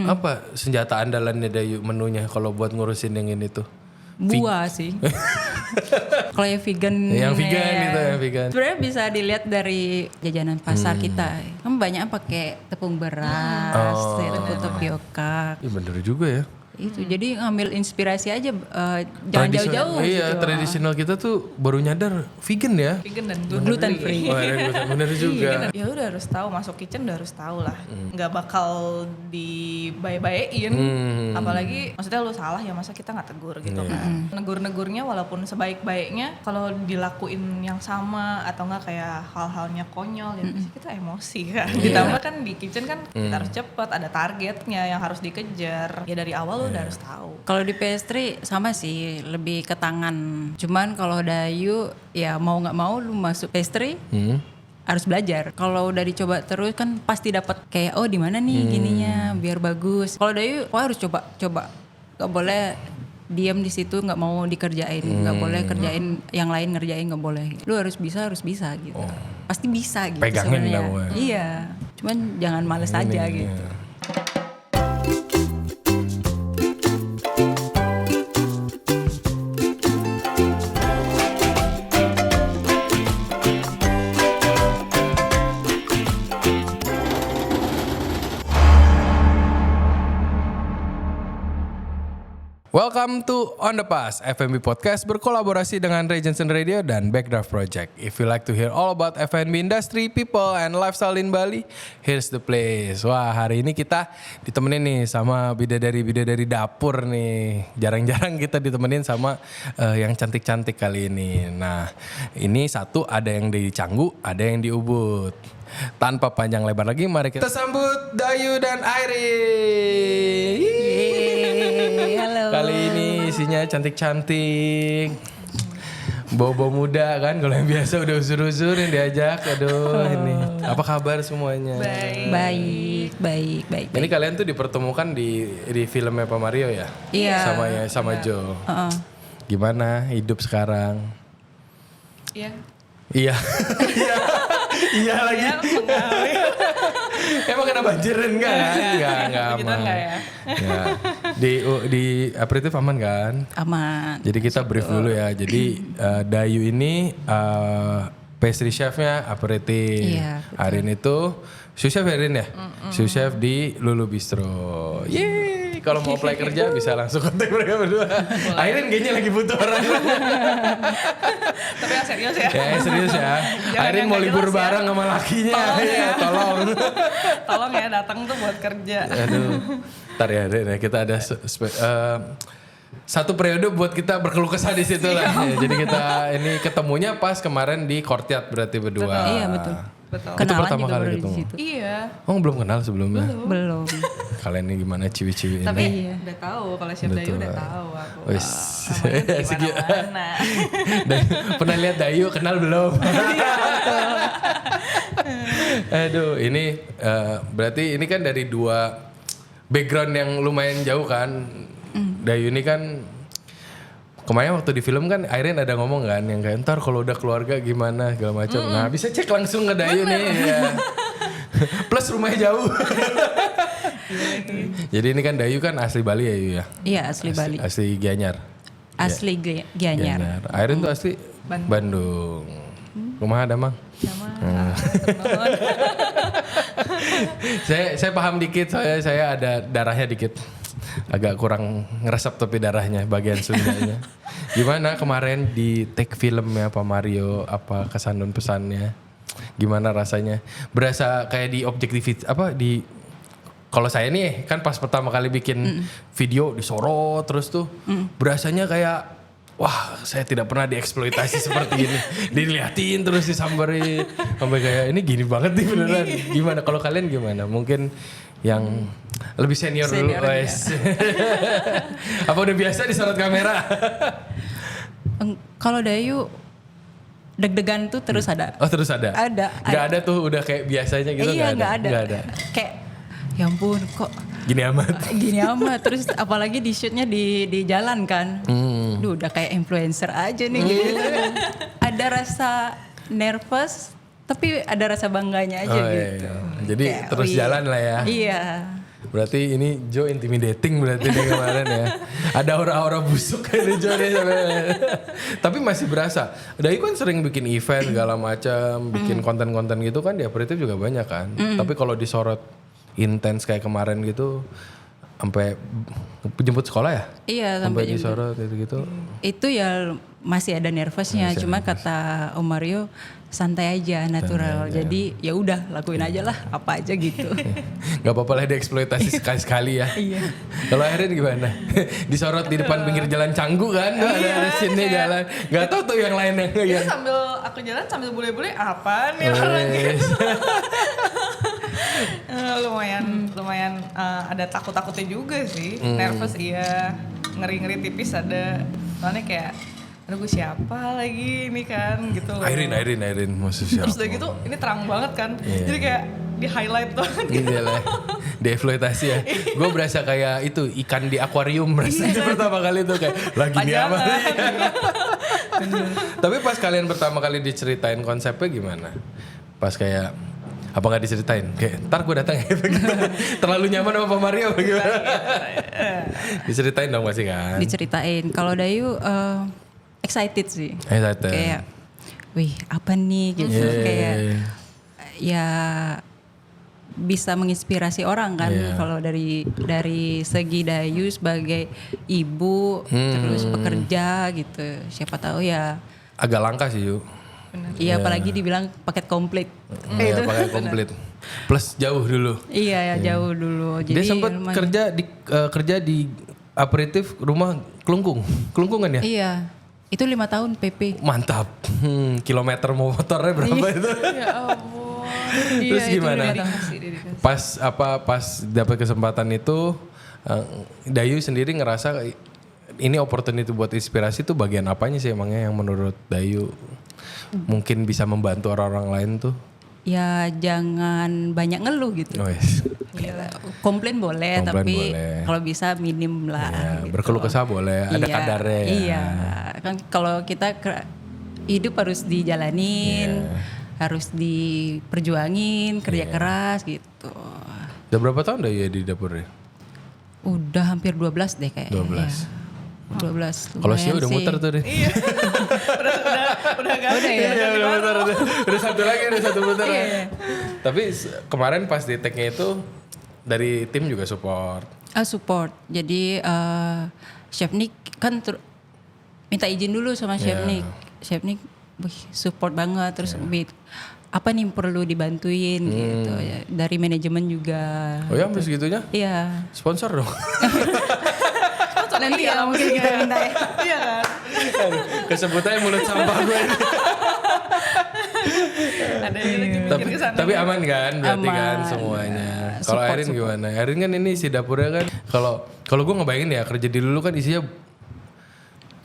Apa senjata andalannya Dayu menunya kalau buat ngurusin yang ini tuh? Buah sih. Kalau yang vegan. Yang vegan itu yang vegan. Sebenarnya bisa dilihat dari jajanan pasar kita. Kan banyak pakai tepung beras, tepung tapioka. Iya bener juga ya. Itu jadi ngambil inspirasi aja, jangan jauh-jauh. Iya, gitu. tradisional kita tuh baru nyadar vegan ya. Vegan dan Gluten free. Oh, ada gluten, bener juga. Ya udah harus tahu, masuk kitchen udah harus tahu lah. Nggak bakal dibaye-bayein. Apalagi maksudnya lu salah ya masa kita nggak tegur gitu kan. Negur-negurnya walaupun sebaik-baiknya kalau dilakuin yang sama atau nggak kayak hal-halnya konyol ya pasti kita emosi kan. Ditambah kan di kitchen kan kita harus cepet, ada targetnya yang harus dikejar. Ya dari awal lu udah harus tahu. Kalau di pastry sama sih, lebih ke tangan. Cuman kalau Dayu ya mau nggak mau lu masuk pastry harus belajar. Kalau udah dicoba terus kan pasti dapat kayak oh di mana nih gininya biar bagus. Kalau Dayu harus coba. Gak boleh diam di situ nggak mau dikerjain. Nggak boleh kerjain yang lain ngerjain nggak boleh. Lu harus bisa gitu. Pasti bisa gitu Pegangin sebenarnya. dah, Iya. Cuman jangan males aja gitu. Welcome to On The Pass, FNB Podcast berkolaborasi dengan Regency Radio dan Backdraft Project. If you like to hear all about FNB industry, people, and lifestyle in Bali, here's the place. Wah, hari ini kita ditemenin nih sama bidadari-bidadari dapur nih. Jarang-jarang kita ditemenin sama yang cantik-cantik kali ini. Nah, ini satu ada yang di Canggu, ada yang di Ubud. Tanpa panjang lebar lagi, mari kita sambut Dayu dan Irene. Halo. Kali ini isinya cantik-cantik. Bobo muda kan, kalau yang biasa udah usur-usur yang diajak. Aduh ini. Apa kabar semuanya? Baik. Ini kalian tuh dipertemukan di filmnya Pak Mario ya? Iya. Sama Joe. Gimana hidup sekarang? Iya. Iya. Iya lagi. Emang kena banjirin enggak? Enggak Kita enggak ya. Ya. Di aperitif aman kan? Aman. Jadi kita brief dulu ya. Jadi Dayu ini pastry chefnya aperitif. Iya, betul. Arin itu sous chef Arin ya? Sous chef di Lulu Bistro. Yeay. Kalau mau apply kerja bisa langsung kontak mereka berdua. Arin kayaknya lagi butuh orang. Tapi yang serius ya. Ya serius ya. Jangan Arin yang mau gak libur jelas ya. bareng sama lakinya. Tolong ya. Iya, tolong. Tolong ya datang tuh buat kerja. Aduh. Ntar ya Arin ya, kita ada satu periode buat kita berkeluh kesah di situ lah. Ya, jadi kita ini ketemunya pas kemarin di Courtyard berarti berdua. Iya betul. Betul. Itu Kenalan pertama juga kali baru ketemu. di situ. Iya. Oh belum kenal sebelumnya? Belum. Kalian ini gimana ciwi-ciwi ini? Tapi Iya. udah tahu kalau Chef Dayu udah tahu aku. Wis. Namanya di mana-mana. Pernah lihat Dayu kenal belum? Aduh ini berarti ini kan dari dua background yang lumayan jauh kan. Dayu ini kan kemarin waktu di film kan Irene ada ngomong kan yang kayak ntar kalau udah keluarga gimana segala macam. Nah bisa cek langsung ke Dayu nih. Ya. Plus rumahnya jauh. Jadi ini kan Dayu kan asli Bali ya Yu ya? Iya asli Bali. Asli Gianyar. Asli Gianyar. Irene tuh asli Bandung. Rumah ada Mang? Sama. Saya paham dikit, saya ada darahnya dikit. Agak kurang ngeresep tapi darahnya bagian Sundanya. Gimana kemarin di take filmnya Pak Mario, apa kesan dan pesannya? Gimana rasanya? Berasa kayak di objektivitas apa di kalau saya nih kan pas pertama kali bikin video disorot terus tuh berasanya kayak wah saya tidak pernah dieksploitasi seperti ini. Dilihatin terus disamperin sampai kayak ini gini banget nih beneran. Gimana kalau kalian gimana? Mungkin yang lebih senior dulu guys. Apa udah biasa disorot kamera? Kalau Dayu deg-degan tuh terus ada. Oh terus ada? Ada. Gak ada tuh udah kayak biasanya gitu Iya gak ada? nggak ada. Kayak ya ampun kok Gini amat? gini amat. Terus apalagi di shootnya di jalan kan. Duh udah kayak influencer aja nih gitu. Ada rasa nervous tapi ada rasa bangganya aja gitu. Iya. Jadi Kayak, terus wih. jalan lah ya? Iya. Berarti ini Jo intimidating berarti nih kemarin ya. Ada aura-aura busuk kan di Jo nih. Tapi masih berasa. Dayu kan sering bikin event segala macam, bikin konten-konten gitu kan di aperitif juga banyak kan. Tapi kalau disorot intens kayak kemarin gitu, sampai jemput sekolah ya? Iya Sampai sampai disorot gitu. itu ya masih ada nervousnya. Cuma kata Om Mario santai aja, natural. Jadi ya udah lakuin aja lah apa aja gitu. Gak apa-apa lah dieksploitasi sekali-sekali ya. Iya. Kalau Erin gimana? Disorot di depan pinggir jalan Canggu kan? Ada scene-nya jalan. Gak tahu tuh yang lainnya. Itu sambil aku jalan sambil bule-bule apa nih orang gitu. lumayan ada takut-takutnya juga sih. Nervous iya, ngeri-ngeri tipis ada. Soalnya kayak aduh gue siapa lagi ini kan gitu loh. Airin maksud siapa? Terus udah gitu ini terang banget kan. Jadi kayak di highlight banget gitu. Iya lah, dieksploitasi ya. Gue berasa kayak itu ikan di akuarium rasanya pertama kali tuh kayak lagi nih apa. Tapi pas kalian pertama kali diceritain konsepnya gimana? Pas kayak apa nggak diceritain? Kayak ntar gue datang ya. Terlalu nyaman sama Pak Mario bagaimana? Diceritain dong masih kan? Diceritain. Kalau Dayu excited sih. Excited. Kayak, wih apa nih gitu. Kayak ya bisa menginspirasi orang kan. Kalau dari segi Dayu sebagai ibu, terus pekerja gitu. Siapa tahu ya. Agak langka sih yuk. Iya apalagi dibilang paket komplit. Iya pakai komplit. Plus jauh dulu. Iya jauh dulu. Jadi dia sempat kerja di aperitif rumah Kelungkungan ya? Iya. Itu 5 tahun PP. Mantap. Kilometer motornya berapa itu? Ya ampun. Terus gimana? Dedikasi. Pas dapat kesempatan itu Dayu sendiri ngerasa ini opportunity buat inspirasi tuh bagian apanya sih emangnya yang menurut Dayu mungkin bisa membantu orang-orang lain tuh? Ya jangan banyak ngeluh gitu. Oh, yes. Komplain boleh, tapi boleh. kalau bisa minim lah. Ya, gitu. berkeluh kesah boleh, ada kadarnya. Iya, kan kalau kita hidup harus dijalanin, harus diperjuangin, kerja keras gitu. Udah berapa tahun Dayu ya di dapurnya? Udah hampir 12 deh kayaknya. 12. 12. Kalau Sio udah muter tuh deh. Iya. udah gak Udah ya. Iya udah muter. Udah satu muter. Tapi kemarin pas di tag-nya itu dari tim juga support. Support. Jadi Chef Nick kan minta izin dulu sama Chef Nick. Chef Nick support banget terus apa nih perlu dibantuin gitu ya. Dari manajemen juga. Oh ya sampai segitunya? Iya. Sponsor dong. Nanti ya mungkin kita minta ya. Iya kan. Kesebutnya mulut sampah gue ini. Ada yang lagi mikir kesana. Tapi aman kan berarti Aman. kan semuanya. Kalau Support, Erin gimana? Erin kan ini si dapurnya kan kalau gue ngebayangin ya kerja di dulu kan isinya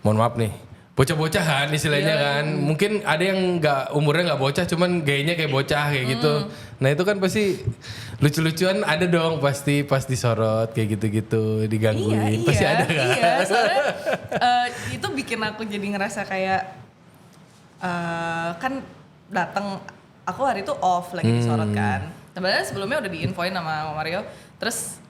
mohon maaf nih bocah-bocah kan istilahnya kan. Mungkin ada yang umurnya nggak bocah cuman gayanya kayak bocah kayak gitu. Nah itu kan pasti lucu-lucuan ada dong pasti pas disorot kayak gitu-gitu digangguin. Pasti ada kan? Iya, soalnya itu bikin aku jadi ngerasa kayak kan datang aku hari itu off lagi disorot kan. Sebenarnya sebelumnya udah diinfoin sama Mario. Terus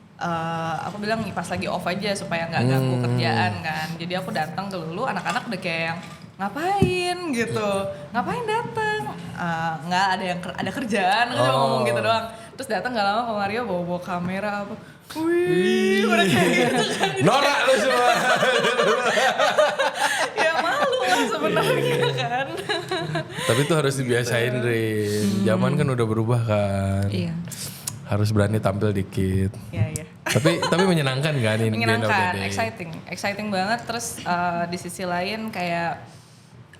aku bilang pas lagi off aja supaya nggak ganggu kerjaan kan. Jadi aku datang ke Lulu, anak-anak udah kayak yang ngapain gitu, ngapain datang? Nggak ada kerjaan, aku cuma ngomong gitu doang. Terus datang nggak lama Pak Mario bawa kamera apa. Wih, udah kayak gitu kan. Norak lu semua. Ya malu lah sebenarnya kan. Tapi itu harus dibiasain Rin. Zaman kan udah berubah kan. Iya. Harus berani tampil dikit. Iya. Tapi menyenangkan kan ini? Menyenangkan, exciting banget. Terus di sisi lain kayak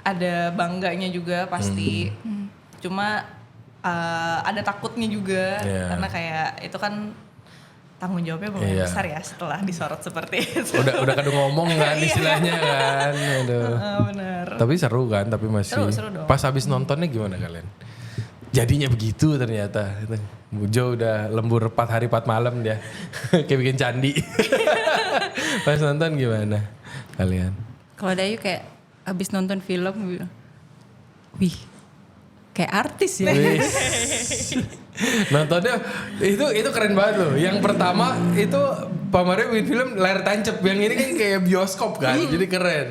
ada bangganya juga pasti. Cuma ada takutnya juga karena kayak itu kan tanggung jawabnya lumayan besar ya setelah disorot seperti itu. Udah kadang ngomong kan istilahnya kan. Aduh. Bener. Tapi seru kan, tapi masih. Seru dong. Pas habis nontonnya gimana kalian? Jadinya begitu ternyata. Jo udah lembur 4 hari 4 malam dia. Kayak bikin candi. Pas nonton gimana kalian? Kalau Dayu kayak abis nonton film, wih, kayak artis ya. Nontonnya itu keren banget loh. Yang pertama itu Pak Mario bikin film layar tancap, yang ini kan kayak bioskop kan, jadi keren.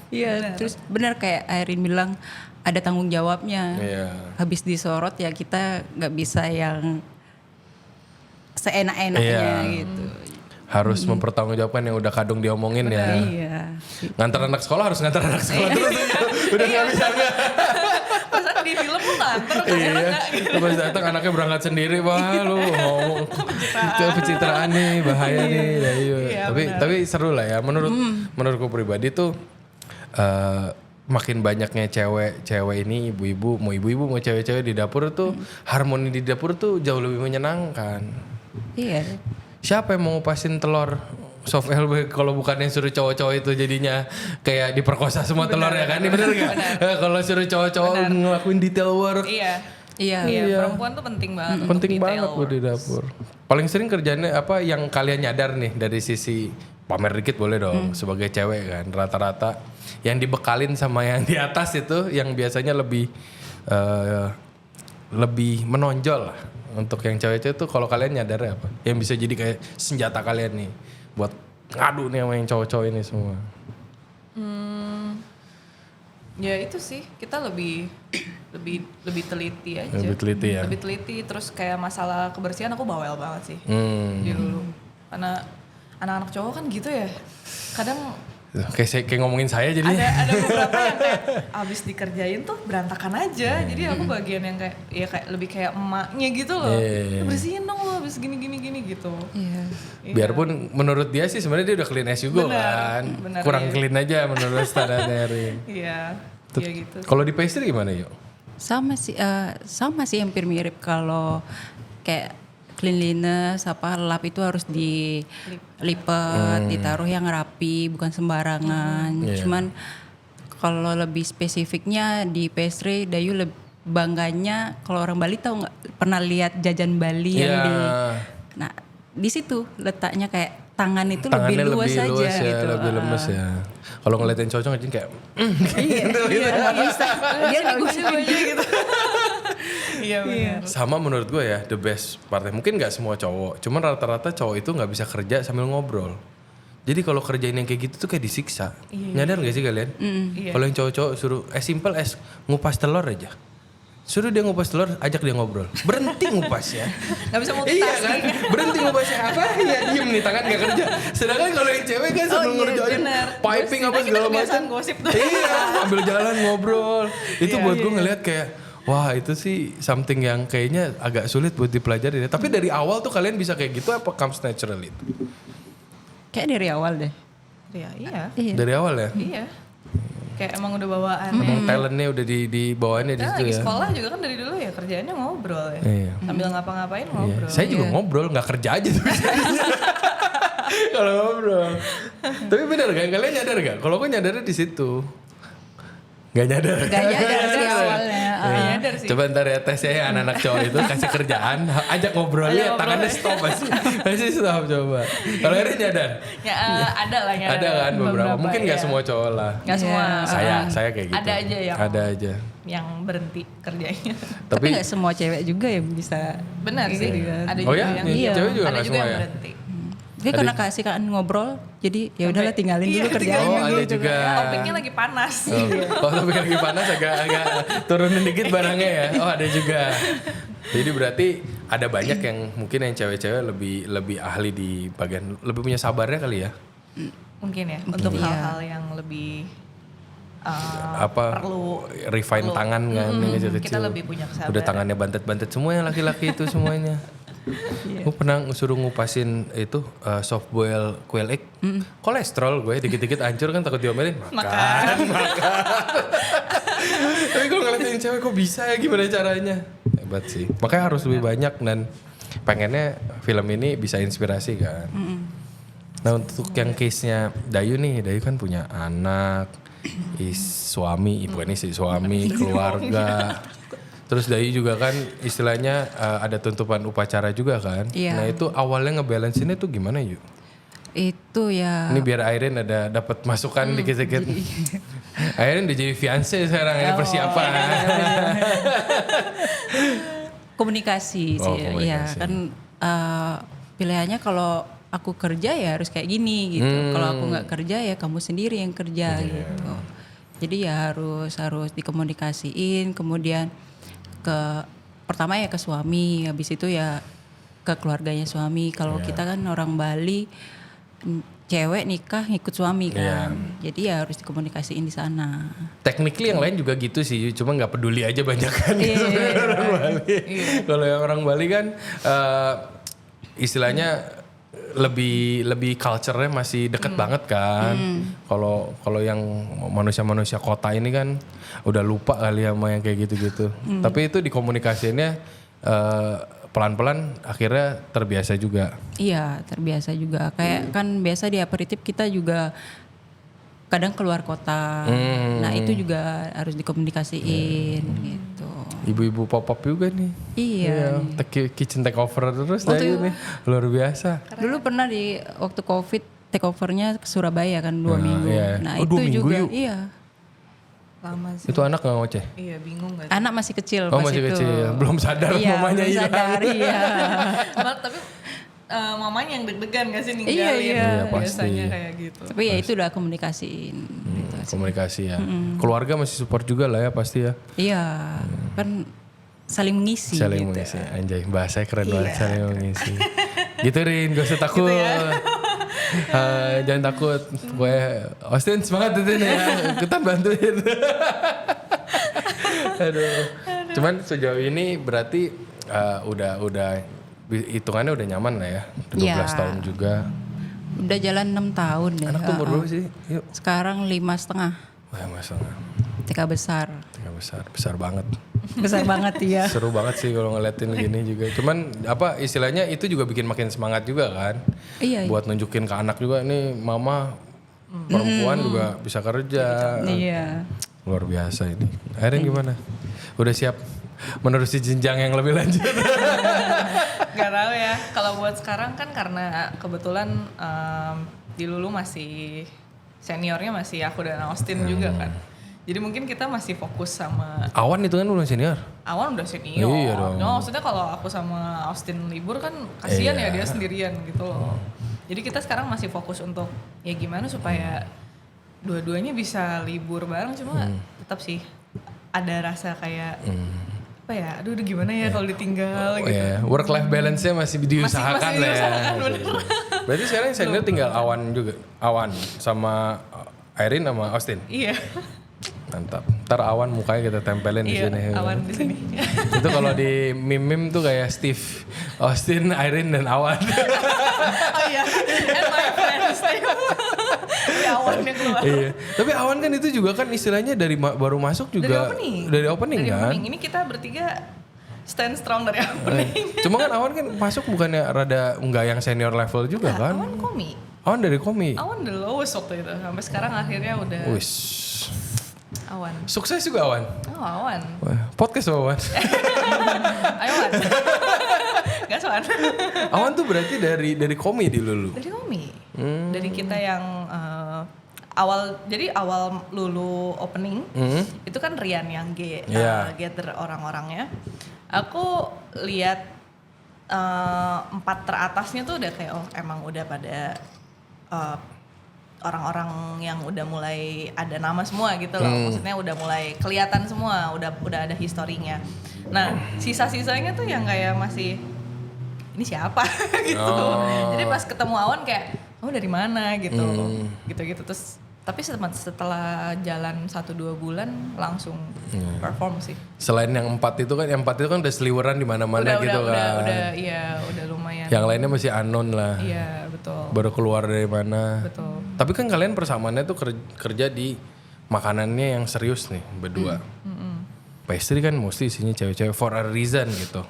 Iya, terus benar kayak Airin bilang ada tanggung jawabnya. Iya. Habis disorot ya kita nggak bisa yang seenak-enaknya gitu. Harus mempertanggungjawabkan yang udah kadung diomongin ya. Iya. Ngantar anak sekolah harus ngantar anak sekolah terus ya. Udah nggak bisa nggak. Masa di film lu nganter ke sana Iya. nggak gitu. Pas datang anaknya berangkat sendiri, wah lu ngomong itu pencitraan nih, bahaya nih. Iya, Tapi seru lah ya. Menurutku pribadi tuh makin banyaknya cewek ini ibu-ibu mau cewek-cewek di dapur tuh harmoni di dapur tuh jauh lebih menyenangkan. Iya. Siapa yang mau ngupasin telur soft LB kalau bukan yang suruh cowok-cowok itu jadinya kayak diperkosa semua telur ya kan? Ini bener gak? Kalau suruh cowok-cowok ngelakuin detail work. Iya. Iya. Perempuan tuh penting banget. Penting untuk banget detail loh di dapur. Paling sering kerjanya apa yang kalian nyadar nih dari sisi pamer dikit boleh dong sebagai cewek kan rata-rata yang dibekalin sama yang di atas itu yang biasanya lebih menonjol lah. Untuk yang cewek-cewek tuh kalau kalian nyadar apa? Yang bisa jadi kayak senjata kalian nih buat ngadu nih sama yang cowok-cowok ini semua. Ya itu sih kita lebih teliti aja. Lebih teliti ya. Lebih teliti terus kayak masalah kebersihan aku bawel banget sih. Di dulu. Karena anak-anak cowok kan gitu ya. Kadang Kayak ngomongin saya jadinya. ada beberapa yang kayak abis dikerjain tuh berantakan aja. Jadi aku bagian yang kayak lebih kayak emaknya gitu loh. Iya. Bersihin dong lo abis gini gitu. Iya. Biarpun menurut dia sih sebenarnya dia udah clean as you go kan. benar, Kurang iya. clean aja menurut standarnya Erin. Iya. Iya gitu. Kalau di pastry gimana yuk? Sama sih hampir mirip kalau kayak cleanliness lap itu harus dilipat, ditaruh yang rapi, bukan sembarangan. Iya. Cuman kalau lebih spesifiknya di pastry, Dayu bangganya kalau orang Bali tahu nggak pernah lihat jajan Bali yang nah di situ letaknya kayak tangan itu Tangannya lebih luas aja ya, gitu. lebih lemes ya. Kalau ngeliatin cowok ngeliatin kayak Iya, nggak bisa. Dia Bagus aja gitu. Iya benar. sama menurut gue ya the best partnya. Mungkin nggak semua cowok, cuman rata-rata cowok itu nggak bisa kerja sambil ngobrol. Jadi kalau kerjain yang kayak gitu tuh kayak disiksa. Nyadar gak sih kalian? Kalau yang cowok-cowok suruh simple as ngupas telur aja. Suruh dia ngupas telur, ajak dia ngobrol. Berhenti ngupas ya. Gak bisa Iya multitasking. kan? Berhenti ngupasnya apa? Ya diem nih tangan gak kerja. Sedangkan kalau yang cewek kan sambil ngerjain benar. piping apa Kita segala kebiasaan macam. gosip tuh. Iya, ambil jalan ngobrol. Itu buat gue ngeliat kayak wah itu sih something yang kayaknya agak sulit buat dipelajari. Tapi dari awal tuh kalian bisa kayak gitu apa comes natural itu? Kayak dari awal deh. Iya. Iya. Dari awal ya? Iya. Kayak emang udah bawaan. Emang talentnya udah di bawaannya di Kita situ lagi ya? sekolah juga kan dari dulu ya kerjaannya ngobrol ya. Iya. Sambil ngapa-ngapain Iya. ngobrol. Saya juga ngobrol, nggak kerja aja tuh kalau ngobrol. Tapi benar kan? Kalian nyadar gak? Kalau aku nyadarnya di situ. Gak nyadar. Gak nyadar sih awalnya. Gak nyadar sih. Coba ntar ya tes ya anak-anak cowok itu kasih kerjaan, ajak ngobrol ya, tangannya stop pasti stop coba. Kalau Erin nyadar? Ya ada lah ya. Ada kan beberapa. Mungkin nggak ya. semua cowok lah. Nggak semua. Saya kayak gitu. Ada aja yang Ada aja. yang berhenti kerjanya. Tapi nggak semua cewek juga yang bisa. Benar sih. Ada Oh juga ya? yang Iya. Cewek juga ada nggak juga semua yang ya? berhenti. Dia karena kasihkan ngobrol, jadi ya udahlah tinggalin dulu kerjaan. Oh ada juga. Topiknya lagi panas. Oh tapi lagi panas agak turunin dikit barangnya ya. Oh ada juga. Jadi berarti ada banyak yang mungkin yang cewek-cewek lebih ahli di bagian lebih punya sabarnya kali ya. Mungkin ya untuk Iya. hal-hal yang lebih perlu refine tangan kan yang kecil-kecil. kita lebih punya kesabaran. Udah tangannya bantet-bantet semua yang laki-laki itu semuanya. Gue pernah suruh ngupasin itu soft boil quail egg. Kolesterol gue dikit-dikit hancur kan takut diomelin. Makan. Tapi gue ngeliatin cewek kok bisa ya gimana caranya. Hebat sih. Makanya harus lebih banyak dan pengennya film ini bisa inspirasi kan. Nah untuk yang case-nya Dayu nih, Dayu kan punya anak, suami, bukan istri, suami, keluarga. Terus Dayu juga kan istilahnya ada tuntutan upacara juga kan. Iya. Nah itu awalnya ngebalansinnya tuh gimana yuk? Itu ya. Ini biar Airin ada dapat masukan dikit-dikit. Airin udah jadi fiancé sekarang ini persiapan. Komunikasi sih, ya komunikasi. kan pilihannya kalau aku kerja ya harus kayak gini gitu. Kalau aku nggak kerja ya kamu sendiri yang kerja gitu. Jadi ya harus dikomunikasiin. Kemudian pertama ya ke suami, habis itu ya ke keluarganya suami. Kalau kita kan orang Bali, cewek nikah ngikut suami kan. Jadi ya harus dikomunikasiin di sana. Technically yang lain juga gitu sih, cuma nggak peduli aja banyak kan orang Bali. Kalau yang orang Bali kan istilahnya lebih culture-nya masih deket banget kan. Kalau yang manusia-manusia kota ini kan udah lupa kali sama yang kayak gitu-gitu. Tapi itu dikomunikasiinnya pelan-pelan akhirnya terbiasa juga. Iya, terbiasa juga. Kayak kan biasa di aperitif kita juga kadang keluar kota. Nah, itu juga harus dikomunikasiin gitu. Ibu-ibu pop-up juga nih. Iya. Kitchen takeover terus dah nih. Luar biasa. Dulu pernah di waktu Covid takeovernya ke Surabaya kan 2 minggu. iya. Nah, Oh, itu 2 minggu juga yuk? iya. Lama sih. Itu anak gak ngoceh? Iya bingung gak? Anak masih kecil Oh pas masih itu. kecil, belum sadar Iya, mamanya belum hilang. sadar, iya. Tapi mamanya yang deg-degan gak sih Iya, ninggalin? iya. Iya, pasti. Biasanya kayak gitu. Tapi ya itu udah komunikasiin. gitu sih. Komunikasi ya. Keluarga masih support juga lah ya pasti ya. Iya, kan saling mengisi Saling gitu. mengisi. Anjay, bahasanya keren banget saling mengisi. Gitu Rin, gak usah takut. Jangan takut. Gue Austin semangat itu nih ya. Kita bantuin. Aduh. Cuman sejauh ini berarti udah hitungannya udah nyaman lah ya. 12 Iya. tahun juga. Udah jalan 6 tahun deh. Anak tuh umur berapa sih? Yuk. Sekarang 5,5. Wah masalah. TK besar. Besar banget. Besar banget ya. Seru banget sih kalau ngeliatin gini juga. Cuman apa istilahnya itu juga bikin makin semangat juga kan. Iya. Buat nunjukin ke anak juga nih mama perempuan juga bisa kerja. Iya. Luar biasa ini. Akhirnya gimana? Udah siap menerusi jenjang yang lebih lanjut? Gak tahu ya. Kalau buat sekarang kan karena kebetulan di Lulu masih seniornya masih aku dan Austin juga kan. Jadi mungkin kita masih fokus sama Awan itu kan udah senior. Awan udah senior. Iya dong. No, maksudnya kalau aku sama Austin libur kan kasihan ya dia sendirian gitu loh. Jadi kita sekarang masih fokus untuk ya gimana supaya dua-duanya bisa libur bareng, cuma tetap sih ada rasa kayak apa ya, aduh gimana ya kalau ditinggal gitu. Iya, work life balance-nya masih diusahakan Masih lah ya. diusahakan, bener. Berarti sekarang yang senior tinggal Awan juga. Awan sama Irene sama Austin. Iya. Mantap. Ntar Awan mukanya kita tempelin di Iya, sini. Awan di sini. Itu kalau di meme tuh kayak Steve, Austin, Irene dan Awan. Oh iya, and my friends. Ya Awan yang keluar. Iya. Tapi Awan kan itu juga kan istilahnya dari baru masuk juga Dari opening. Dari kan. Opening. Ini kita bertiga stand strong dari opening. Cuma kan Awan kan masuk bukannya rada enggak yang senior level juga kan? Awan komi. Awan dari komik. Awan the lowest waktu itu. Sampai sekarang akhirnya udah Wis. Awan. Sukses juga Awan. Oh Awan. Wah, podcast Awan. Ayo Awan. Gas Awan. Awan tuh berarti dari komi di Lulu. Dari komi. Dari kita yang jadi awal Lulu opening itu kan Rian yang gather orang-orangnya. Aku lihat 4 teratasnya tuh udah kayak emang udah pada orang-orang yang udah mulai ada nama semua gitu loh. Maksudnya udah mulai kelihatan semua, udah ada historinya. Nah, sisa-sisanya tuh yang kayak masih ini siapa gitu. Jadi pas ketemu Awan kayak kamu dari mana gitu. Gitu-gitu terus tapi setelah jalan 1-2 bulan langsung perform sih. Selain yang 4 itu kan, yang 4 itu kan udah seliweran di mana-mana gitu kan. Udah lumayan. Yang lainnya masih unknown lah. Iya, betul. Baru keluar dari mana. Betul. Tapi kan kalian persamaannya tuh kerja di makanannya yang serius nih berdua. Pastry kan mesti isinya cewek-cewek for a reason gitu.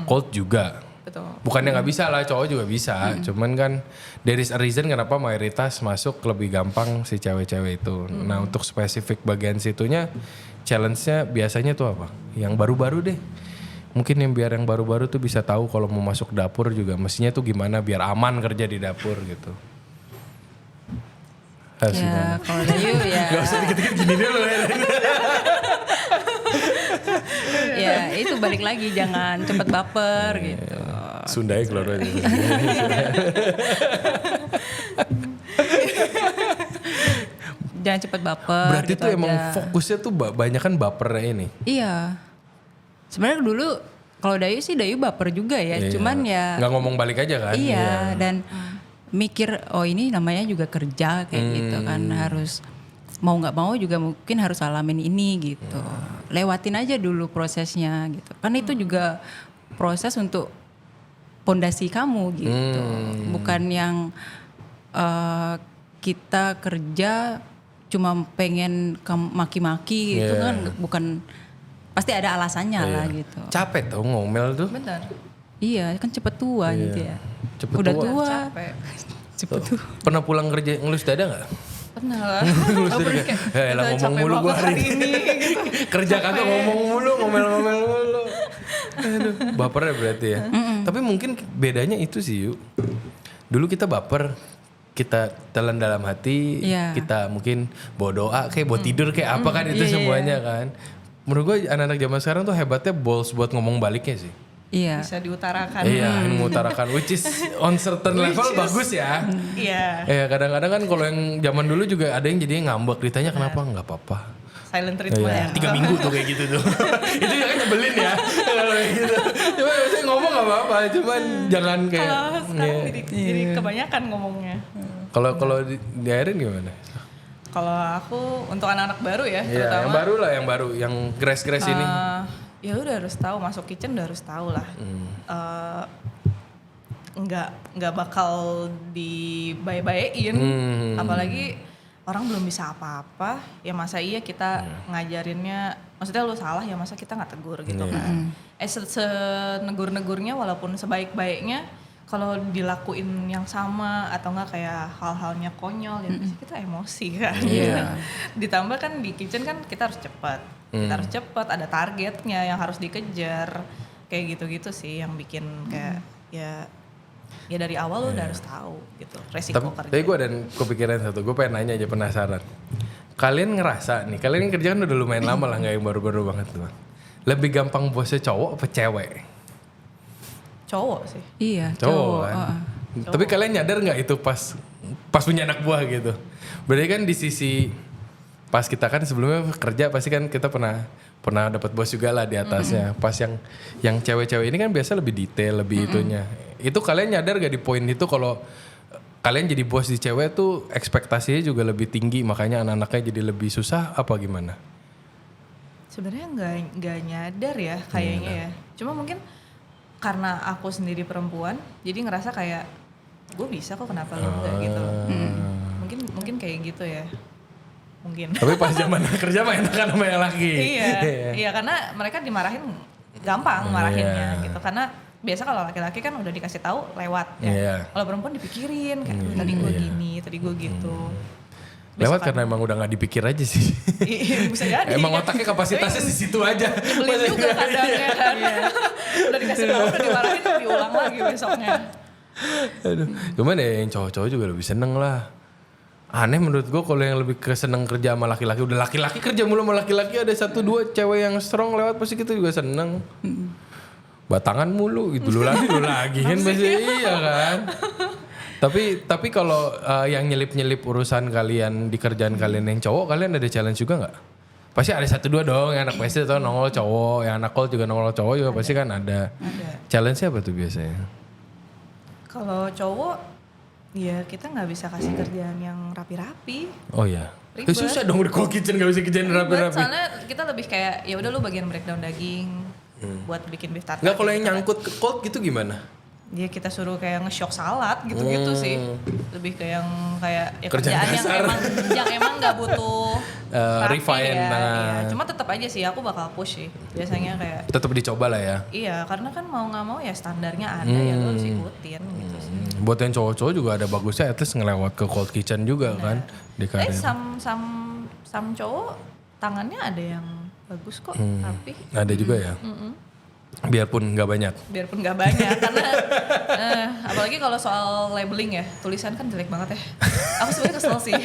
Cold juga. Betul. Bukannya nggak bisa lah, cowok juga bisa. Cuman kan there is a reason kenapa mayoritas masuk lebih gampang si cewek-cewek itu. Nah untuk spesifik bagian situnya, challenge-nya biasanya tuh apa? Yang baru-baru deh. Mungkin yang baru-baru tuh bisa tahu kalau mau masuk dapur juga mestinya tuh gimana biar aman kerja di dapur gitu. Ya kalau Dayu ya. Gak usah dikit-dikit gini dulu ya. Ya itu balik lagi, jangan cepet baper gitu. Sundanya keluar aja. Jangan cepet baper. Berarti gitu tuh emang aja. fokusnya tuh banyak kan bapernya ini. Iya. Sebenarnya dulu kalau Dayu sih Dayu baper juga ya, Iya. cuman ya Nggak ngomong balik aja kan? iya, dan mikir oh ini namanya juga kerja kayak gitu kan, harus mau nggak mau juga mungkin harus alamin ini gitu. Lewatin aja dulu prosesnya gitu. Kan itu juga proses untuk pondasi kamu gitu. Bukan yang kita kerja cuma pengen maki-maki gitu Iya. kan, bukan, pasti ada alasannya lah Iya. gitu. Capek tau ngomel tuh. Bener. Iya, kan cepet tua gitu ya. Cepet Udah tua. tua. Capek. Cepet tua. Pernah pulang kerja ngelus dada gak? Pernah lah. Ngelus Aku dada kayak, kayak, "Elah, ngomong capek mulu gue banget hari ini. Kerja kagak ngomong mulu, ngomel-ngomel mulu. Aduh, bapernya berarti ya. Tapi mungkin bedanya itu sih Yuk. Dulu kita baper, kita telan dalam hati, Iya. kita mungkin bawa doa, kayak buat tidur kayak apa kan itu Iya, iya, semuanya kan. Menurut gue anak-anak zaman sekarang tuh hebatnya balls buat ngomong baliknya sih. Iya. bisa diutarakan. Iya, mengutarakan, which is on certain level bagus ya. Iya. Kadang-kadang kan kalau yang zaman dulu juga ada yang jadinya ngambek, ditanya kenapa, nggak apa-apa. Silent treatment ya. 3 minggu tuh kayak gitu tuh. Itu ya kan nyebelin ya. Kalau kayak gitu. Cuma biasanya ngomong nggak apa-apa, cuman jangan kayak. Kalau sekarang Iya. jadi kebanyakan ngomongnya. Kalau di Airin gimana? Kalau aku untuk anak-anak baru ya, Iya, terutama yang baru lah, yang baru, yang grass-grass ini. ya udah harus tahu, masuk kitchen udah harus tahu lah. Nggak bakal dibaik-baikin, apalagi orang belum bisa apa-apa, ya masa iya kita ngajarinnya, maksudnya lu salah ya masa kita nggak tegur gitu kan. Senegur-negurnya walaupun sebaik-baiknya, kalau dilakuin yang sama atau enggak kayak hal-halnya konyol ya pasti kita emosi kan. Iya. Ditambah kan di kitchen kan kita harus cepat. Kita harus cepat, ada targetnya yang harus dikejar. Kayak gitu-gitu sih yang bikin kayak ya dari awal lu udah harus tahu gitu resiko kerja. Tapi gue ada kepikiran satu, gue pengen nanya aja, penasaran. Kalian ngerasa nih, kalian kerja kan udah lumayan lama lah, nggak yang baru-baru banget tuh. Lebih gampang bosnya cowok apa cewek? Cowok sih. Iya, Cowok kan. Tapi kalian nyadar nggak itu pas punya anak buah gitu? Berarti kan di sisi pas kita kan sebelumnya kerja pasti kan kita pernah dapat bos juga lah di atasnya. Pas yang cewek-cewek ini kan biasa lebih detail, lebih itunya. Itu kalian nyadar gak di poin itu kalau kalian jadi bos di cewek tuh ekspektasinya juga lebih tinggi, makanya anak-anaknya jadi lebih susah apa gimana? Sebenarnya nggak nyadar ya kayaknya ya. Cuma mungkin karena aku sendiri perempuan, jadi ngerasa kayak gue bisa kok, kenapa lu enggak gitu. Mungkin kayak gitu ya. Mungkin. Tapi pas zaman kerja mah enakan sama yang laki. Iya karena mereka dimarahin gampang marahinnya gitu. Karena biasa kalau laki-laki kan udah dikasih tahu lewat ya. Iya. Kalau perempuan dipikirin kayak tadi gue gini, tadi gue gitu. Lewat karena emang udah gak dipikir aja sih. Iya, bisa jadi. Emang otaknya kapasitasnya di situ aja. Nyebelin juga kadang ya kan. Udah dikasih tahu, udah dimarahin, diulang lagi besoknya. Aduh. Cuman ya yang cowok-cowok juga lebih seneng lah. Aneh menurut gue kalau yang lebih keseneng kerja sama laki-laki. Udah laki-laki kerja mulu sama laki-laki, ada 1-2 cewek yang strong lewat pasti kita juga seneng. Batangan mulu gitu, lu lagi kan pasti iya kan. Tapi kalau yang nyelip-nyelip urusan kalian di kerjaan kalian yang cowok, kalian ada challenge juga nggak? Pasti ada 1-2 dong, yang anak PC atau nongol cowok, yang anak call juga nongol cowok juga pasti kan ada. Challenge-nya apa tuh biasanya? Kalau cowok, ya kita nggak bisa kasih kerjaan yang rapi-rapi. Oh ya. Ribet. Susah dong di cold kitchen gak bisa kerjaan Ribet, rapi-rapi. soalnya kita lebih kayak ya udah lu bagian breakdown daging buat bikin beef tartar. Enggak, kalau yang gitu kan. nyangkut ke cold gitu gimana? Dia kita suruh kayak nge-shock salad gitu-gitu sih. Lebih ke yang kayak ya Kerjaan kerjaan dasar. yang emang nggak butuh rapi refine, ya. nah. Iya. Cuma tetap aja sih aku bakal push sih. Biasanya kayak Tetap dicoba lah ya. iya, karena kan mau nggak mau ya standarnya ada ya lu harus ikutin gitu sih. Buat yang cowok-cowok juga ada bagusnya, at least ngelewat ke cold kitchen juga kan di karir. Sam cowok tangannya ada yang bagus kok, rapi. Ada juga ya. Biarpun nggak banyak. Biarpun nggak banyak karena apalagi kalau soal labeling ya, tulisan kan jelek banget ya. Aku sebenarnya kesel sih.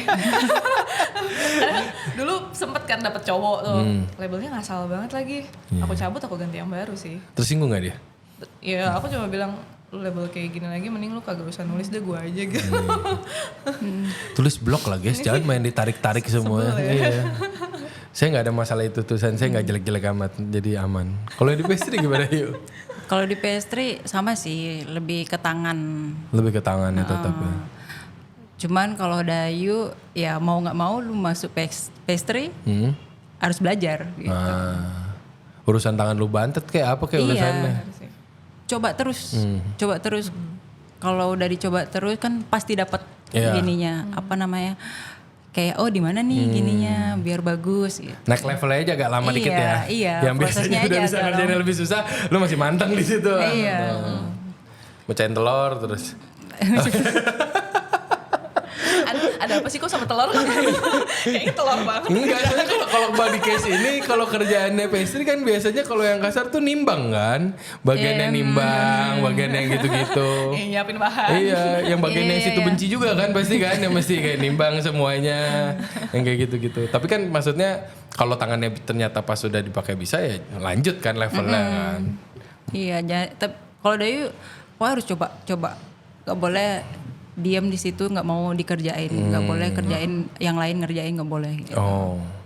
Karena dulu sempet kan dapet cowok tuh, labelnya ngasal banget lagi. Aku cabut, aku ganti yang baru sih. Tersinggung nggak dia? Ya aku cuma bilang, lu label kayak gini lagi mending lu kagak usah nulis deh, gua aja gitu. Tulis blog lah guys, jangan main ditarik-tarik semua. Sebel ya. Iya. Saya nggak ada masalah itu, tulisan saya nggak jelek-jelek amat, jadi aman. Kalau di pastry gimana yuk? Kalau di pastry sama sih, lebih ke tangan. Lebih ke tangannya tetap ya. Cuman kalau Dayu ya mau nggak mau lu masuk pastry harus belajar. Gitu. Urusan tangan lu bantet kayak apa kayak urusannya? Coba terus. Kalau udah dicoba terus kan pasti dapat gininya, apa namanya? Kayak di mana nih gininya biar bagus gitu. Naik levelnya aja agak lama dikit ya. Iya, Yang biasanya udah bisa ngerjain lebih susah, lu masih manteng di situ. Iya. Mecahin telur terus. Ada apa sih kok sama telur? Kayaknya telur banget. Enggak, soalnya kalau body case ini kalau kerjaannya pastry kan biasanya kalau yang kasar tuh nimbang kan. Bagiannya nimbang, bagian yang gitu-gitu. Nyiapin bahan. Iya, yang bagian yang situ benci juga kan pasti kan, yang mesti kayak nimbang semuanya, yang kayak gitu-gitu. Tapi kan maksudnya kalau tangannya ternyata pas sudah dipakai bisa ya lanjut kan levelnya kan. Iya, kalau Dayu harus coba. Gak boleh diam di situ, nggak mau dikerjain, nggak boleh kerjain yang lain ngerjain, nggak boleh. Gitu.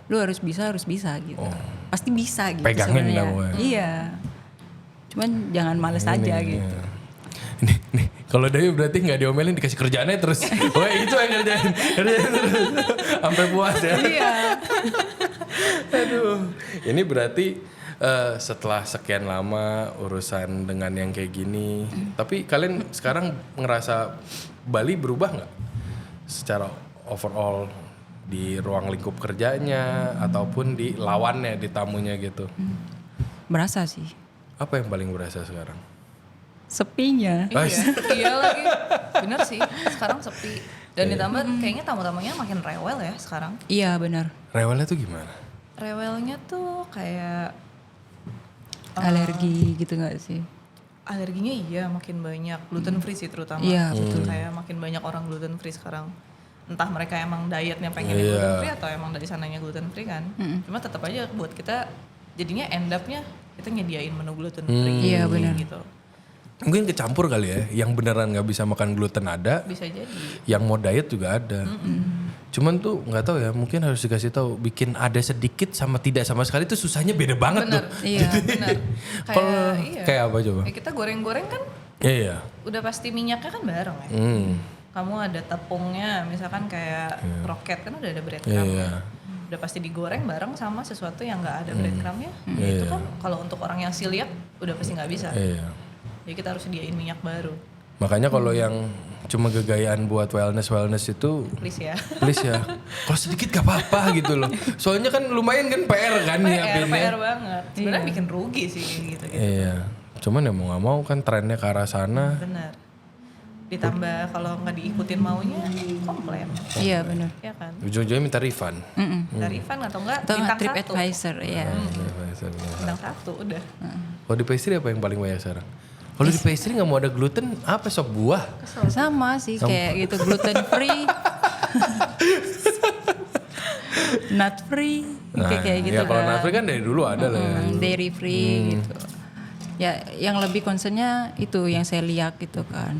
Lu harus bisa gitu. Pasti bisa gitu. Pegangin sebenarnya. lah. Iya. Cuman jangan males aja gitu. Nih, kalau Dayu berarti nggak diomelin, dikasih kerjaannya terus. Wah itu yang kerjain terus sampai puas ya. Iya. Aduh, ini berarti setelah sekian lama urusan dengan yang kayak gini, tapi kalian sekarang ngerasa Bali berubah nggak secara overall di ruang lingkup kerjanya ataupun di lawannya, di tamunya gitu? Berasa sih. Apa yang paling berasa sekarang? Sepinya. Iya lagi. Bener sih, sekarang sepi. Dan ditambah kayaknya tamu-tamunya makin rewel ya sekarang. Iya benar. Rewelnya tuh gimana? Rewelnya tuh kayak alergi gitu nggak sih? Alerginya iya makin banyak, gluten free sih terutama. Iya betul. Kayak makin banyak orang gluten free sekarang. Entah mereka emang dietnya pengen gluten free atau emang dari sananya gluten free kan. Cuma tetap aja buat kita jadinya end up-nya kita nyediain menu gluten free. Iya benar. Gitu. Mungkin kecampur kali ya, yang beneran nggak bisa makan gluten ada, Bisa jadi. yang mau diet juga ada. Cuman tuh nggak tahu ya, mungkin harus dikasih tahu, bikin ada sedikit sama tidak sama sekali itu susahnya beda banget Bener. tuh. Iya Bener. Kalau Iya. kayak apa coba? Kayak kita goreng-goreng kan Iya. udah pasti minyaknya kan bareng ya. Kamu ada tepungnya, misalkan kayak roket kan udah ada breadcrumb. Iya. Udah pasti digoreng bareng sama sesuatu yang nggak ada breadcrumbnya. Itu kan kalau untuk orang yang celiac udah pasti nggak bisa. Iya. Jadi kita harus sediain minyak baru. Makanya kalau yang cuma gegayaan buat wellness itu Please ya. please ya. Kalau sedikit gak apa-apa gitu loh. Soalnya kan lumayan kan PR kan nyiapinnya. PR banget. Sebenarnya bikin rugi sih gitu. Iya. Cuman ya mau gak mau kan trennya ke arah sana. Bener. Ditambah kalau nggak diikutin maunya komplain. Iya benar. Ya kan. Ujung-ujungnya minta refund. Dari refund atau enggak Atau bintang trip 1. advisor ya. Bintang 1 udah. Kalau di pastry apa yang paling banyak sekarang? Kalau di pastry nggak mau ada gluten, apa sop buah? Sama sih kayak gitu, gluten free. Nut free, kayak gitu ya kalau kan. nut free kan dari dulu ada lah ya. Dairy free gitu. Ya yang lebih concernnya itu yang celiac gitu kan.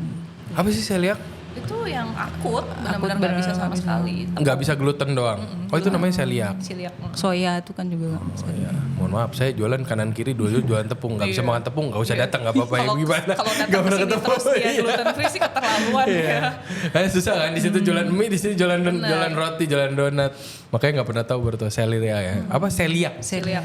Apa sih celiac? Itu yang akut, benar-benar nggak bisa sama sekali. Nggak bisa gluten doang. Oh itu namanya celiac. Celiac. Soya itu kan juga nggak bisa. Oh ya, mohon maaf saya jualan kanan kiri dulu jualan tepung, nggak bisa makan tepung, nggak usah datang nggak apa-apa ya gimana? Kalau Nggak datang pernah ke sini ketemu. terus dia gluten free sih keterlaluan ya. Susah kan di situ jualan mie, di sini jualan roti, jualan donat. Makanya nggak pernah tahu berarti celiac ya. Apa celiac? Celiac.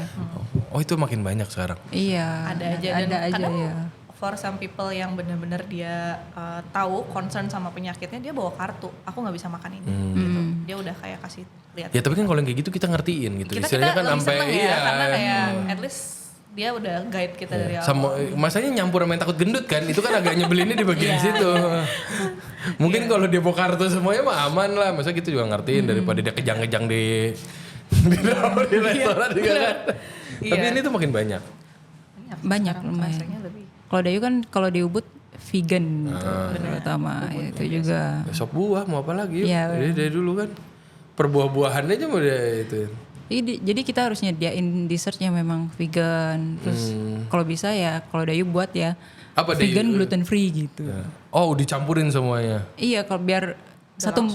Oh itu makin banyak sekarang. Iya. Ada aja dan ada aja kadang ya. for some people yang benar-benar dia tahu concern sama penyakitnya, dia bawa kartu. Aku nggak bisa makan ini. Gitu. Dia udah kayak kasih lihat. Ya tapi kan kalau yang kayak gitu kita ngertiin gitu. Kita Istilahnya kan lebih sampai seneng ya, karena kayak at least dia udah guide kita dari awal. sama masanya nyampur sama yang takut gendut kan itu kan agak nyebelinnya di bagian situ. Mungkin kalau dia bawa kartu semuanya mah aman lah. Masa gitu juga ngertiin daripada dia kejang-kejang di restoran juga kan. Tapi ini tuh makin banyak. Banyak sekarang lumayan. rasanya lebih. Kalau Dayu kan kalau di Ubud vegan gitu, terutama itu juga. Ya, sop buah mau apa lagi? Iya, Dari dulu kan perbuah-buahan aja mau dia itu. Jadi kita harus nyediain dessertnya memang vegan. Terus kalau bisa ya kalau Dayu buat ya Apa vegan gluten free gitu. Oh, dicampurin semuanya. Iya kalau biar satu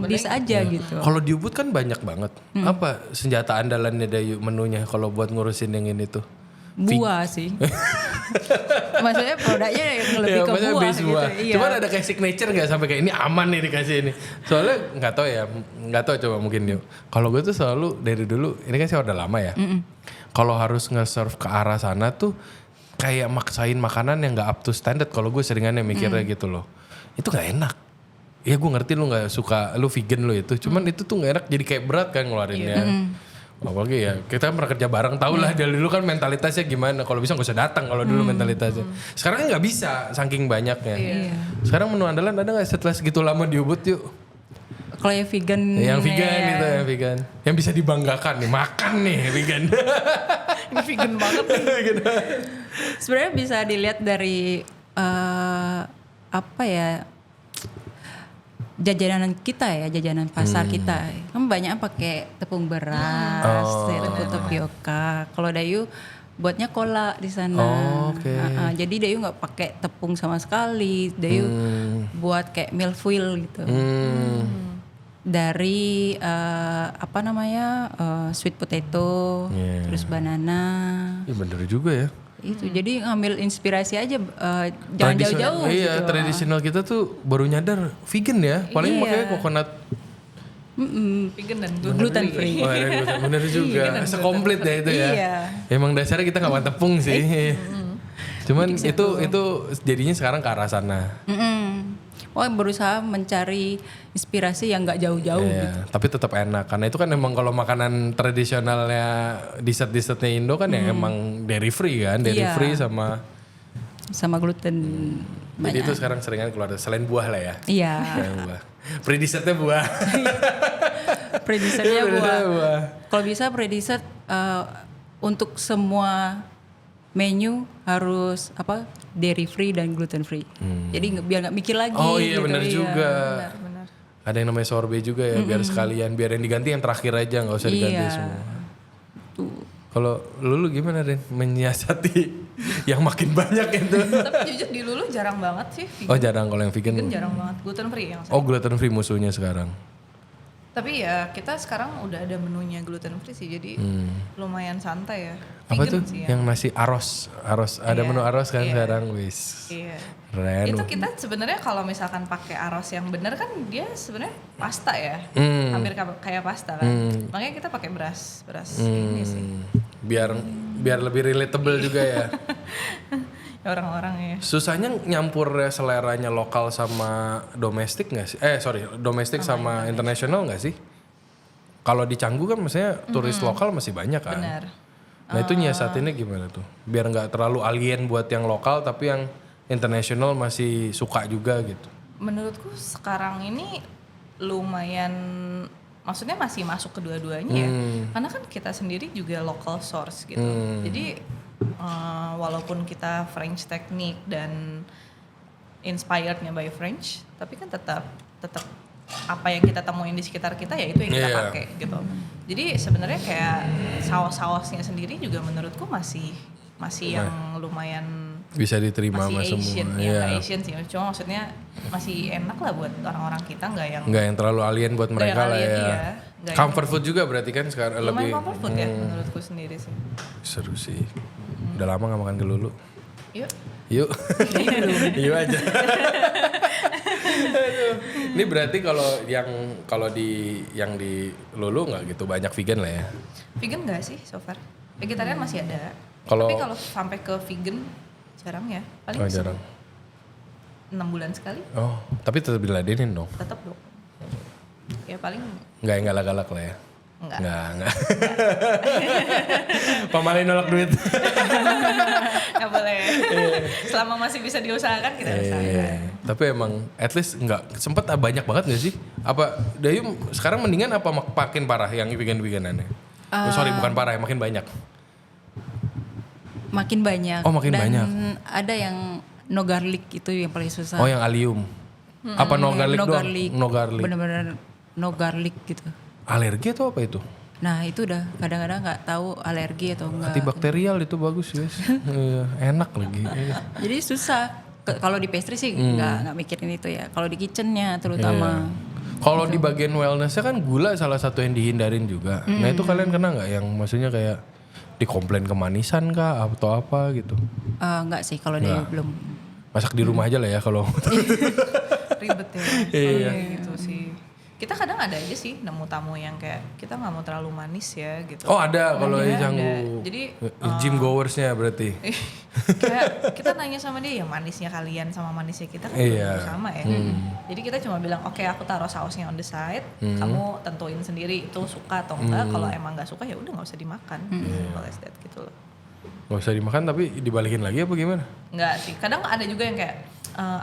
dish aja gitu. Kalau di Ubud kan banyak banget. Apa senjata andalannya Dayu menunya kalau buat ngurusin yang ini tuh? Buah sih. Maksudnya produknya yang lebih ke maksudnya buah base gitu. buah. Iya. Cuman ada kayak signature nggak sampai kayak ini aman nih dikasih ini. Soalnya nggak tahu coba mungkin yuk. Kalau gue tuh selalu dari dulu, ini kan saya udah lama ya. Kalau harus nge-serve ke arah sana tuh kayak maksain makanan yang nggak up to standard. Kalau gue seringannya mikirnya gitu loh. Itu nggak enak. Ya gue ngerti lu nggak suka, lu vegan lu itu. Cuman itu tuh nggak enak, jadi kayak berat kan ngeluarinnya. Apalagi ya kita pernah kerja bareng, tau lah dari dulu kan mentalitasnya gimana. Kalau bisa gak usah datang kalau dulu mentalitasnya. Sekarang kan nggak bisa saking banyaknya. Sekarang menu andalan ada nggak setelah segitu lama di Ubud yuk? Kalau yang vegan. Yang vegan gitu, yang vegan. Yang bisa dibanggakan nih, makan nih vegan. Ini vegan banget nih. Sebenarnya bisa dilihat dari apa ya, jajanan kita ya, jajanan pasar kita. Kan banyak pakai tepung beras, tepung tapioka. Kalau Dayu buatnya kola di sana. Oke. Jadi Dayu nggak pakai tepung sama sekali. Dayu buat kayak milfoil gitu. Dari apa namanya sweet potato, terus banana. Iya bener juga ya. Itu jadi ngambil inspirasi aja, jangan jauh-jauh Iya, gitu. tradisional kita tuh baru nyadar vegan ya. Paling makanya coconut. Vegan dan Gluten free. Wah, bener juga. Sekomplit ya itu ya. Iya. Emang dasarnya kita nggak makan tepung sih. Cuman itu jadinya sekarang ke arah sana. Oh, berusaha mencari inspirasi yang nggak jauh-jauh Iya, gitu. tapi tetap enak karena itu kan emang kalau makanan tradisionalnya dessert-dessertnya Indo kan ya emang dairy free kan, dairy Iya. free sama Gluten. jadi itu sekarang seringan keluar selain buah lah ya. Iya. Selain buah. Pre-dessertnya buah. Pre-dessertnya Pre-dessertnya buah. Kalau bisa pre-dessert untuk semua menu harus apa dairy free dan gluten free. Jadi biar nggak mikir lagi. Oh iya gitu, benar juga. benar. Ada yang namanya sorbet juga ya biar sekalian biar yang diganti yang terakhir aja nggak usah diganti Iya. semua. Tuh. Kalau lu gimana Ren menyiasati yang makin banyak itu? Tapi jujur di Lulu jarang banget sih vegan. Oh jarang kalau yang vegan. Jarang banget, gluten free yang saya. Oh gluten free musuhnya sekarang. Tapi ya kita sekarang udah ada menunya gluten free sih, jadi lumayan santai ya. Apa Vegan tuh? sih Yang nasi aros. Ada Iya, menu aros kan iya. sekarang wis. Iya. Keren. Itu kita sebenarnya kalau misalkan pakai arroz yang benar kan dia sebenarnya pasta ya. Hampir kayak pasta kan. Makanya kita pakai beras ini sih. Biar lebih relatable juga ya. Ya orang-orang ya. Susahnya nyampur seleranya lokal sama domestik nggak sih? Domestik sama internasional nggak sih? Kalau di Canggu kan maksudnya turis lokal masih banyak kan. Benar. Nah itu nyiasatinnya gimana tuh? Biar nggak terlalu alien buat yang lokal tapi yang internasional masih suka juga gitu. Menurutku sekarang ini lumayan, maksudnya masih masuk kedua-duanya ya. Karena kan kita sendiri juga local source gitu. Jadi walaupun kita French teknik dan inspirednya by French, tapi kan tetap apa yang kita temuin di sekitar kita ya itu yang kita pakai gitu. Jadi sebenarnya kayak saus-sausnya sendiri juga menurutku masih yang lumayan Bisa diterima sama masih Asian semua. ya, nggak Asian sih. Cuma maksudnya masih enak lah buat orang-orang kita, nggak yang terlalu alien buat Nggak mereka yang lah alien, ya. iya. Nggak Comfort food juga berarti kan sekarang lumayan lebih comfort food ya menurutku sendiri sih. seru sih. Udah lama gak makan gelulu. Yuk. Yuk. Yuk aja. Aduh. Ini berarti kalau di Lulu nggak gitu banyak vegan lah ya. Vegan nggak sih so far? Vegetarian masih ada. Kalau- Tapi kalau sampai ke vegan jarang ya. Paling Oh jarang. 6 bulan sekali Oh tapi tetap diladenin dong. tetap dong. Ya paling Nggak yang galak-galak lah ya. enggak. Nggak. Pamalin nolak duit. Nggak boleh. Selama masih bisa diusahakan kita usahakan. Iya. Tapi emang at least nggak sempet banyak banget nggak sih? Apa Dayu sekarang mendingan apa makin parah yang veganannya? Sorry bukan parah ya makin banyak. Makin banyak. Oh, makin dan banyak. ada yang no garlic itu yang paling susah. Oh, yang alium. Apa no garlic no doang? garlic. No garlic. Bener-bener no garlic gitu. Alergi atau apa itu? Nah itu udah kadang-kadang nggak tahu alergi atau enggak. Antibakterial itu bagus guys. Iya, enak lagi. Iya. Jadi susah. Kalau di pastry sih nggak mikirin itu ya. Kalau di kitchennya terutama. Kalau di bagian wellnessnya kan gula salah satu yang dihindarin juga. Nah itu kalian kena nggak yang maksudnya kayak dikomplain kemanisan kah atau apa gitu? Nggak sih kalau dia belum. Masak di rumah aja lah ya kalau. Ribet ya. Iya. Kayak gitu sih. Kita kadang ada aja sih nemu tamu yang kayak kita nggak mau terlalu manis ya gitu. Oh ada kalau Ada, yang ada. Jadi gym goersnya berarti. kayak kita nanya sama dia ya manisnya kalian sama manisnya kita kan Iya. belum sama ya. Jadi kita cuma bilang oke aku taruh sausnya on the side, kamu tentuin sendiri itu suka atau enggak. Kalau emang nggak suka ya udah nggak usah dimakan. Simple as that gitu loh. Gak usah dimakan tapi dibalikin lagi apa gimana? Enggak sih. Kadang ada juga yang kayak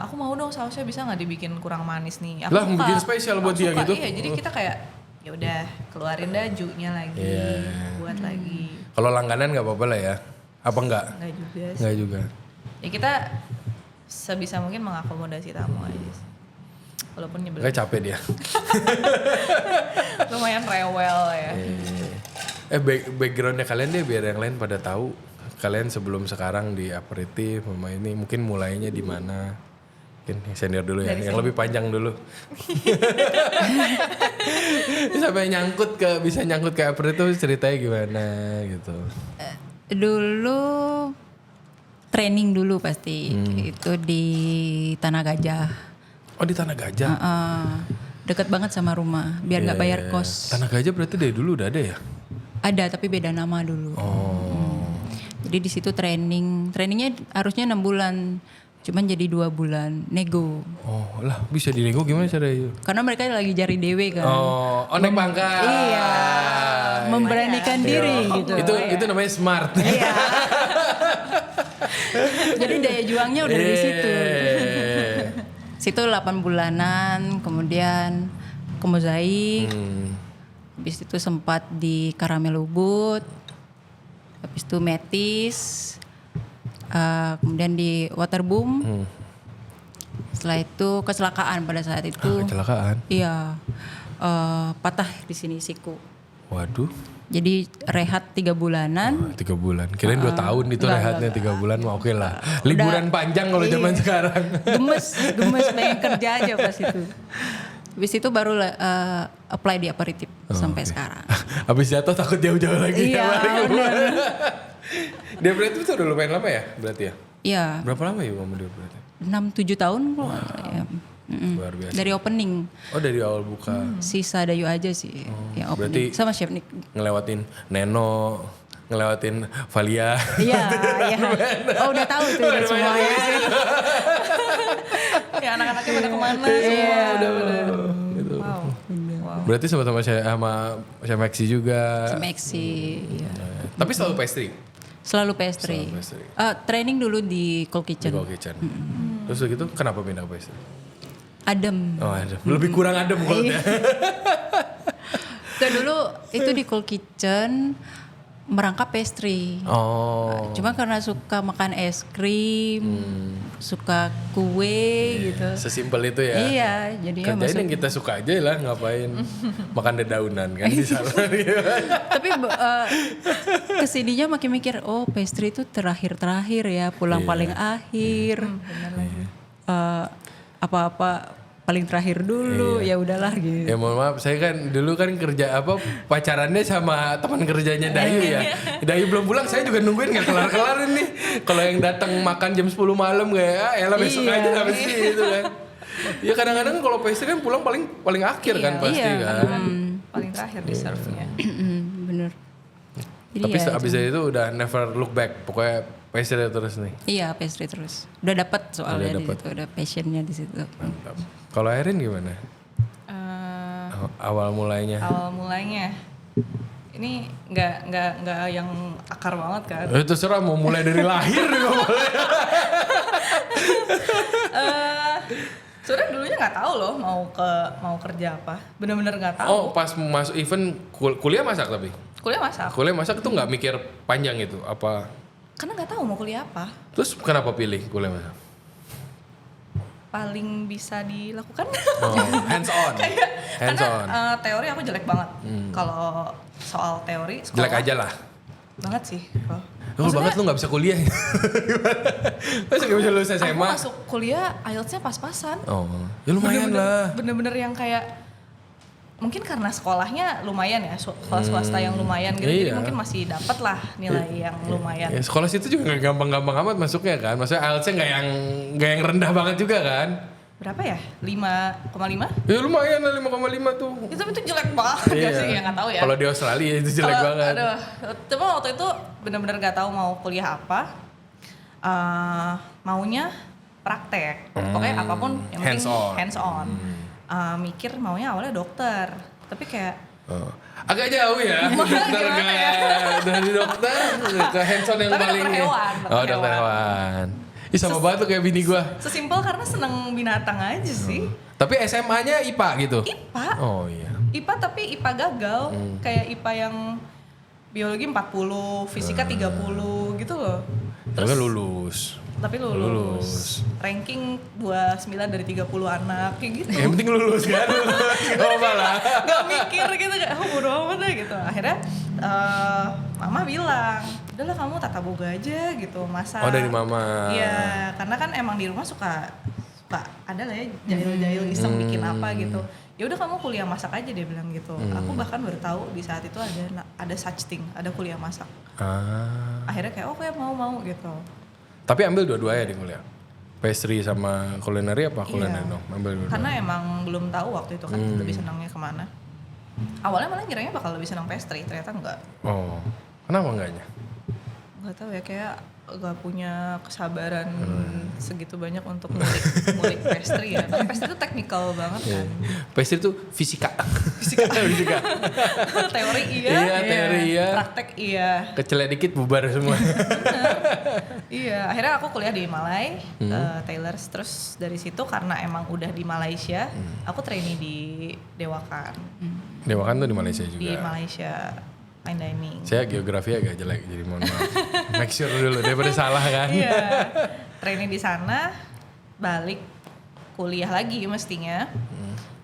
aku mau dong sausnya bisa nggak dibikin kurang manis nih. Aku Lah, bikin spesial buat aku dia suka. gitu? Iya, jadi kita kayak ya udah keluarin dah junya lagi, buat lagi. Kalau langganan nggak apa-apa lah ya? Apa enggak? Enggak juga sih. Enggak juga. Ya kita sebisa mungkin mengakomodasi tamu aja sih. Walaupun nyebelin. Kayak capek dia. Lumayan rewel ya. Backgroundnya kalian deh biar yang lain pada tahu. Kalian sebelum sekarang di aperitif sama ini mungkin mulainya di mana? Mungkin yang senior dulu ya, yang lebih panjang dulu. Sampai bisa nyangkut ke aperitif ceritanya gimana gitu. Dulu training dulu pasti itu di Tanah Gajah. Oh di Tanah Gajah? Deket banget sama rumah biar nggak bayar kos. Tanah Gajah berarti dari dulu udah ada ya? Ada tapi beda nama dulu. Jadi di situ trainingnya harusnya 6 bulan, cuman jadi 2 bulan nego. Oh lah bisa dinego gimana caranya? Karena mereka lagi cari dewe kan. Oh naik pangkat. Iya, memberanikan diri gitu. Itu namanya smart. Iya. Jadi daya juangnya udah di situ. Situ 8 bulanan, kemudian ke Mozaik. Habis itu sempat di Karamel Ubud. Habis itu Metis. Kemudian di Waterboom. Setelah itu kecelakaan pada saat itu. Kecelakaan? Iya. Patah di sini siku. Waduh. Jadi rehat 3 bulanan. 3 bulan. Kirain 2 tahun itu enggak, rehatnya 3 bulan mah oke lah. Liburan panjang kalau zaman sekarang. Gemes pengen kerja aja pas itu. Habis itu baru apply di aperitif sampai sekarang. Habis jatuh takut jauh-jauh lagi. Iya, benar. Di aperitif itu udah lumayan lama ya berarti ya? Iya. Berapa lama ya kamu di aperitif? 6-7 tahun kok. Ya. Luar biasa. Dari opening. Oh dari awal buka. Sisa Dayu aja sih. Yang opening. berarti- Sama Chef Nick. Ngelewatin Neno, ngelewatin Valia. Iya, iya. Oh udah tahu tuh udah semua ya. Ya anak-anaknya pada kemana Iya. semua. Gitu. Wow. Berarti sama-sama sama Chef Maxi juga. Maxi. Iya. Tapi selalu pastry. Selalu pastry. Selalu pastry. Training dulu di Cold Di Kitchen. Cold Kitchen. Terus gitu kenapa pindah ke pastry? Adem. Oh adem. Lebih kurang adem coldnya. Ke dulu itu di Cold Kitchen merangkap pastry. Oh. Cuma karena suka makan es krim, suka kue gitu. Sesimpel itu ya. Iya, jadinya Kerjain masuk. yang kita suka aja lah, ngapain makan dedaunan kan di sana. Tapi kesininya makin mikir, oh pastry itu terakhir ya, pulang paling akhir. Apa-apa paling terakhir dulu, ya udahlah gitu. Ya mohon maaf, saya kan dulu kan kerja pacarannya sama teman kerjanya Dayu ya. Dayu belum pulang, saya juga nungguin nggak kelar-kelar nih. Kalau yang datang makan jam 10 malam kayak, elah besok Iya. aja habis gitu kan. Ya kadang-kadang kalau pastry kan pulang paling akhir kan pasti Iya. kan. Paling terakhir di serve-nya. Bener. Jadi Tapi ya, abis itu udah never look back, pokoknya pastry terus nih. iya pastry terus. Udah dapat soalnya Udah di dapet. situ, udah passionnya di situ. Mantap. Kalau Erin gimana? Awal mulainya? Awal mulainya ini nggak yang akar banget kan. Terserah mau mulai dari lahir juga boleh. Sebenarnya dulunya nggak tahu loh mau kerja apa. Bener-bener nggak tahu. Oh pas masuk event kuliah masak tapi? Kuliah masak. Kuliah masak itu nggak mikir panjang itu apa? Karena nggak tahu mau kuliah apa. Terus kenapa pilih kuliah masak? Paling bisa dilakukan. Oh, hands on. Hands on. Karena teori aku jelek banget. Kalau soal teori sekolah. Jelek aja lah. Banget sih. Lu banget lu gak bisa kuliah. Masa gak bisa lulus SMA? Aku masuk kuliah IELTS-nya pas-pasan. Oh, ya lumayan lah. Bener-bener yang kayak mungkin karena sekolahnya lumayan ya, sekolah swasta yang lumayan gitu, jadi mungkin masih dapat lah nilai yang lumayan. Ya, sekolah situ juga gak gampang-gampang amat masuknya kan, maksudnya IELTS-nya gak yang rendah banget juga kan? Berapa ya? 5,5? Ya lumayan lah 5,5 tuh. Itu jelek banget gak sih? Ya gak tahu ya. Kalau di Australia itu jelek banget. Aduh, cuma waktu itu bener-bener gak tahu mau kuliah apa. Maunya praktek, pokoknya apapun yang penting hands on. Mikir maunya awalnya dokter, tapi kayak agak jauh ya dokter dari dokter ke hands on yang tapi paling dokter hewan, dokter hewan. Ih sama banget tuh kayak bini gua. Sesimpel karena seneng binatang aja sih. Tapi SMA-nya IPA gitu? IPA. Oh iya. IPA tapi IPA gagal, kayak IPA yang biologi 40, fisika 30 gitu loh. Terus lulus. Tapi lulus. Ranking 29 dari 30 anak kayak gitu. Yang penting lulus kan. Gak apa lah. Gak mikir gitu kayak bodo amat deh gitu. Akhirnya mama bilang, udahlah kamu tata boga aja gitu, masak. Oh dari mama. Iya, karena kan emang di rumah suka ada lah ya jahil-jahil iseng bikin apa gitu. Ya udah kamu kuliah masak aja, dia bilang gitu. Aku bahkan baru tahu di saat itu ada such thing, ada kuliah masak. Akhirnya kayak oke, mau gitu. Tapi ambil dua-duanya di kuliah. Pastry sama culinary apa culinary dong? Ambil dua-duanya. Karena emang belum tahu waktu itu kan lebih senangnya kemana. Awalnya malah ngiranya bakal lebih senang pastry, ternyata enggak. Oh, kenapa enggaknya? Enggak tahu ya, kayak gak punya kesabaran segitu banyak untuk ngulik pastry ya. Tapi pastry itu teknikal banget kan. Pastry itu fisika. Teori teori iya. Praktek iya. Kecelek dikit bubar semua. Iya, akhirnya aku kuliah di Malai, Tailors. Terus dari situ karena emang udah di Malaysia, aku trainee di Dewakan. Dewakan tuh di Malaysia juga. Di Malaysia. Fine dining. Saya geografi agak jelek, jadi mohon maaf. Make sure dulu daripada salah kan. Iya. Training di sana, balik kuliah lagi mestinya.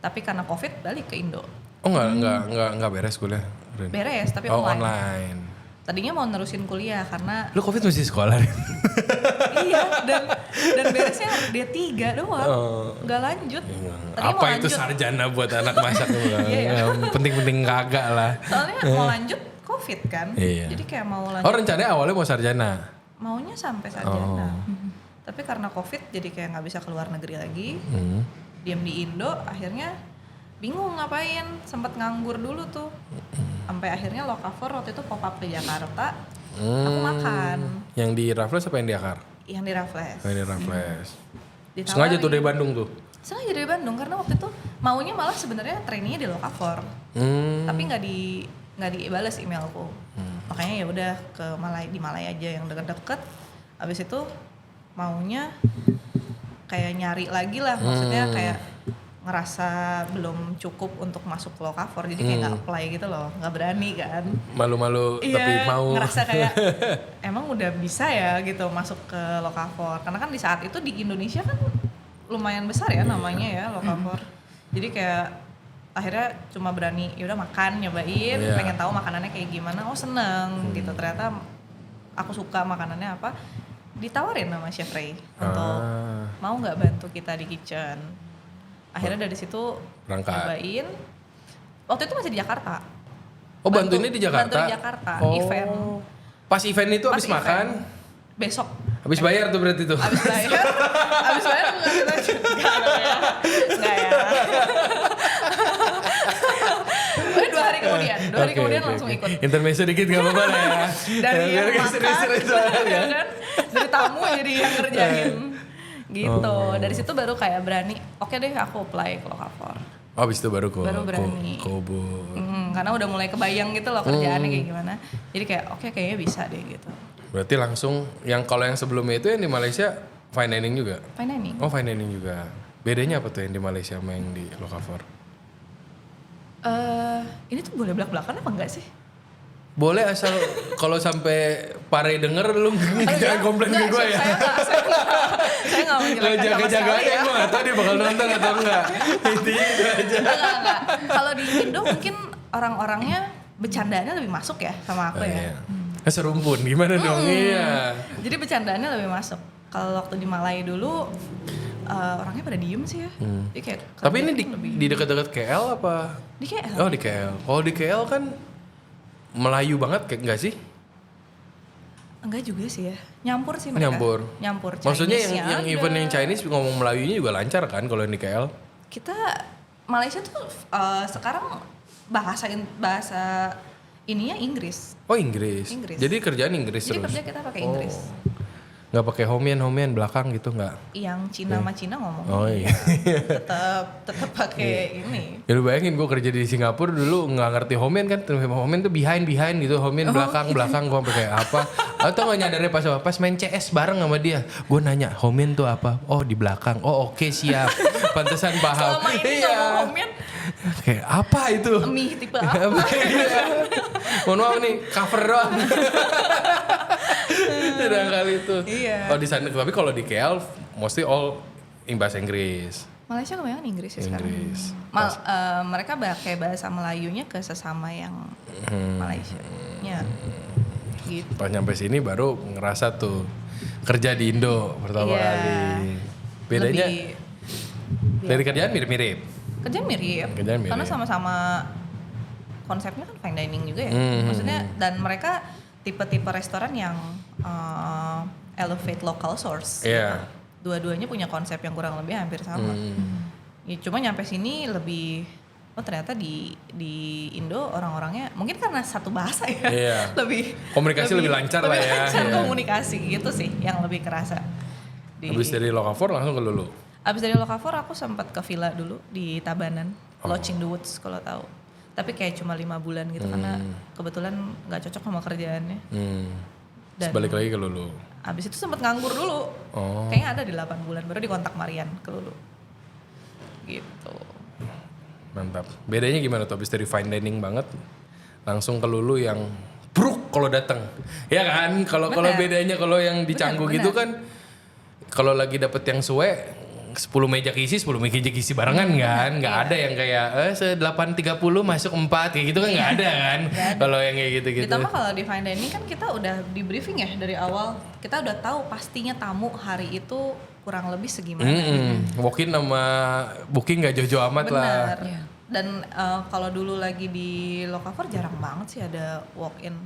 Tapi karena Covid balik ke Indo. Oh enggak beres kuliah. Rin? Beres tapi online. Tadinya mau nerusin kuliah karena Lu Covid masih sekolah? iya dan beresnya D3 doang. Enggak lanjut. Apa mau itu lanjut. Sarjana buat anak masak? Iya. Penting-penting kagak lah. Soalnya mau lanjut Covid kan. Iya. Jadi kayak mau lanjut. Oh rencananya awalnya mau sarjana? Maunya sampai sarjana. Tapi karena Covid jadi kayak nggak bisa keluar negeri lagi. Diam di Indo, akhirnya bingung ngapain. Sempat nganggur dulu tuh. Sampai akhirnya Lokafor waktu itu pop up ke Jakarta. Aku makan. Yang di Raffles apa yang di Akar? Yang di Raffles. Yang di Raffles. Ditawarin. Sengaja tuh dari Bandung tuh? Sengaja dari Bandung karena waktu itu maunya malah sebenarnya trainee di Lokafor. Tapi nggak dibales emailku. Makanya ya udah di Malai aja yang deket-deket. Abis itu maunya kayak nyari lagi lah, maksudnya kayak ngerasa belum cukup untuk masuk ke Lokafor, jadi kayak nggak apply gitu loh, nggak berani kan. Malu-malu iya, tapi mau. Ngerasa kayak emang udah bisa ya gitu masuk ke Lokafor, karena kan di saat itu di Indonesia kan lumayan besar ya namanya ya Lokafor. Jadi kayak akhirnya cuma berani yaudah makan, nyobain, pengen tahu makanannya kayak gimana, oh seneng gitu, ternyata aku suka makanannya apa. Ditawarin sama Chef Ray untuk mau nggak bantu kita di kitchen. Akhirnya dari situ nyobain. Waktu itu masih di Jakarta. Oh bantuinnya di Jakarta? Bantu di Jakarta, event. Pas event itu habis makan? Besok. Habis bayar tuh berarti tuh? Habis bayar enggak ya. Pokoknya 2 hari kemudian, kemudian langsung ikut. Intermezzo dikit gak apa-apa lah ya. Dari yang makan, ya kan? Dari tamu jadi yang ngerjain. Gitu. Dari situ baru kayak berani, oke deh aku apply ke Lokafor. Oh abis itu baru berani. Karena udah mulai kebayang gitu loh kerjaannya kayak gimana. Jadi kayak oke, kayaknya bisa deh gitu. Berarti langsung, kalau yang sebelumnya itu yang di Malaysia fine dining juga? Fine dining. Oh fine dining juga. Bedanya apa tuh yang di Malaysia sama yang di Lokafor? Ini tuh boleh belak-belakan apa enggak sih? Boleh asal kalau sampai Pare denger lu jangan komplain ke gue ya. Saya nggak mau Kalau menjelekkan sama sekali jaga-jaganya ya. gue gak tau dia bakal nonton atau enggak. Intinya itu aja. Enggak. Kalau di Indo mungkin orang-orangnya bercandaannya lebih masuk ya sama aku ya. Iya. Serumpun gimana dong? Iya. Jadi bercandaannya lebih masuk. Kalau waktu di Malai dulu orangnya pada diem sih ya. Jadi kayak Tapi ini kerjaan lebih di dekat-dekat KL apa? di KL. Oh di KL. Kalau di KL kan Melayu banget kayak enggak sih? Enggak juga sih ya. Nyampur sih mereka. Nyampur. Maksudnya Chinese-nya yang ada. event yang Chinese ngomong Melayunya juga lancar kan kalau yang di KL? Kita Malaysia tuh sekarang bahasa ininya Inggris. Oh Inggris. Jadi kerjaan Inggris Jadi terus. kerja kita pakai Inggris. Nggak pakai homian belakang gitu nggak? Yang Cina sama Cina ngomong. Oh iya. tetap pakai ini. Ya lu bayangin gue kerja di Singapura dulu nggak ngerti homian kan. Homian tuh behind gitu. Homian belakang gue pakai apa. Atau nggak nyadarnya pas main CS bareng sama dia. Gue nanya homian tuh apa? Oh di belakang. Oh oke siap. Pantesan paham. Selama ini ngomong homian, Kayak apa itu? mie tipe apa? Iya. Mohon maaf nih cover doang. Tidak kali itu. Iya. Kalau di sana tapi kalau di KL mostly all bahasa Inggris. Malaysia kebanyakan Inggris ya sekarang. Inggris. Mereka pakai bahasa Melayunya ke sesama yang Malaysia. Ya. Gitu. Pas nyampe sini baru ngerasa tuh kerja di Indo pertama Iya. kali. Bedanya dari kerjaan mirip-mirip. Kerjaan mirip. Kerjaan mirip. Karena sama-sama konsepnya kan fine dining juga ya. Hmm. Maksudnya dan mereka tipe-tipe restoran yang elevate local source. Iya. Dua-duanya punya konsep yang kurang lebih hampir sama. Ya, cuma nyampe sini lebih ternyata di Indo orang-orangnya mungkin karena satu bahasa ya. Iya. lebih Komunikasi lebih lancar lah ya. lancar Iya. komunikasi gitu sih yang lebih kerasa. Habis dari Lokavor langsung ke Lulu. Abis dari Lokavor aku sempat ke villa dulu di Tabanan, Lodge in the Woods kalau tahu. Tapi kayak cuma 5 bulan gitu karena kebetulan nggak cocok sama kerjaannya. Dan Terus balik lagi ke Lulu. abis itu sempat nganggur dulu. Oh. Kayaknya ada di 8 bulan baru dikontak Marian ke Lulu. Gitu. Mantap. Bedanya gimana tuh abis dari fine dining banget langsung ke Lulu yang bruk kalau datang. Ya kan? Kalau bedanya kalau yang di Canggu gitu kan kalau lagi dapet yang suwe 10 meja keisi 10 meja keisi barengan kan. Nggak ada yang kayak 8.30 masuk 4 kayak gitu kan nggak ada kan. Kalau yang kayak gitu-gitu. Ditambah kalau di fine dining kan kita udah di briefing ya dari awal. Kita udah tahu pastinya tamu hari itu kurang lebih segimana. Walk-in sama booking nggak jauh-jauh amat lah. Benar. Dan kalau dulu lagi di Lokavor jarang banget sih ada walk-in.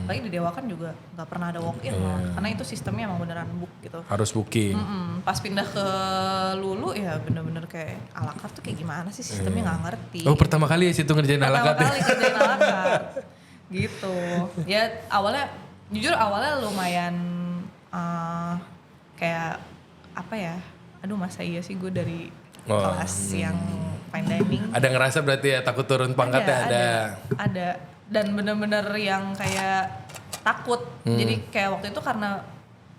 Apalagi di Dewa kan juga nggak pernah ada walk-in malah. Karena itu sistemnya emang beneran book gitu. Harus booking. Pas pindah ke Lulu ya bener-bener kayak ala carte tuh kayak gimana sih sistemnya nggak ngerti. Oh pertama kali ya situ ngerjain ala Pertama carte. kali kerjain ala carte. Gitu. Ya awalnya jujur awalnya lumayan kayak apa ya. Aduh masa iya sih gue dari kelas yang fine dining. Ada ngerasa berarti ya takut turun pangkatnya ada. Dan bener-bener yang kayak takut. Jadi kayak waktu itu karena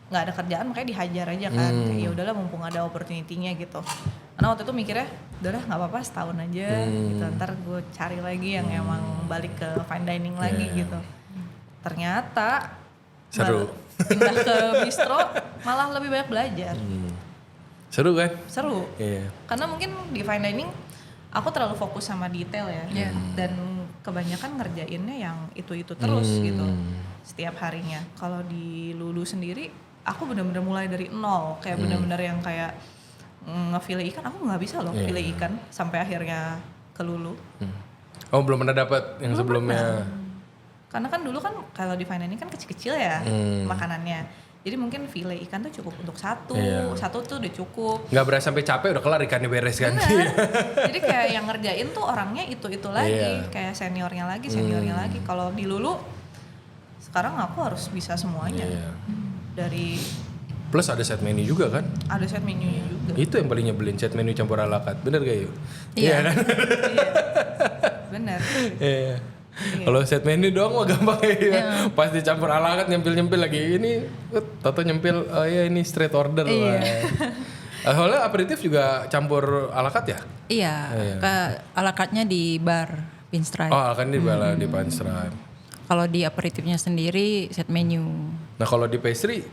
nggak ada kerjaan makanya dihajar aja kan. Kayak ya udahlah mumpung ada opportunity-nya gitu. Karena waktu itu mikirnya udahlah nggak apa-apa setahun aja gitu. Ntar gue cari lagi yang emang balik ke fine dining lagi gitu. Ternyata Seru. Pindah ke bistro malah lebih banyak belajar. Seru kan? Seru. Iya. Karena mungkin di fine dining aku terlalu fokus sama detail ya. Dan kebanyakan ngerjainnya yang itu-itu terus gitu. Setiap harinya. Kalau di Lulu sendiri aku benar-benar mulai dari nol. Kayak benar-benar yang kayak ngefile ikan. Aku nggak bisa loh file ikan sampai akhirnya ke Lulu. Oh belum pernah dapat yang sebelumnya. Karena kan dulu kan kalau di fine dining kan kecil-kecil ya makanannya. Jadi mungkin file ikan tuh cukup untuk satu tuh udah cukup. Nggak berasa sampai capek udah kelar ikannya beres kan? Jadi kayak yang ngerjain tuh orangnya itu lagi, kayak seniornya lagi. Kalau di Lulu sekarang aku harus bisa semuanya. Dari Plus ada set menu juga kan? ada set menunya juga. Itu yang paling nyebelin set menu campur ala carte. Bener gak yuk? Iya. Kan? Bener. Iya. Kalau set menu doang mah gampang ya. Pas dicampur ala carte nyempil ini Toto nyempil ini straight order lah. Soalnya aperitif juga campur ala carte ya? Iya, ke ala carte-nya di bar Pinstripe. Oh, kan di bala di Pinstripe. Kalau di aperitifnya sendiri set menu. Nah kalau di pastry,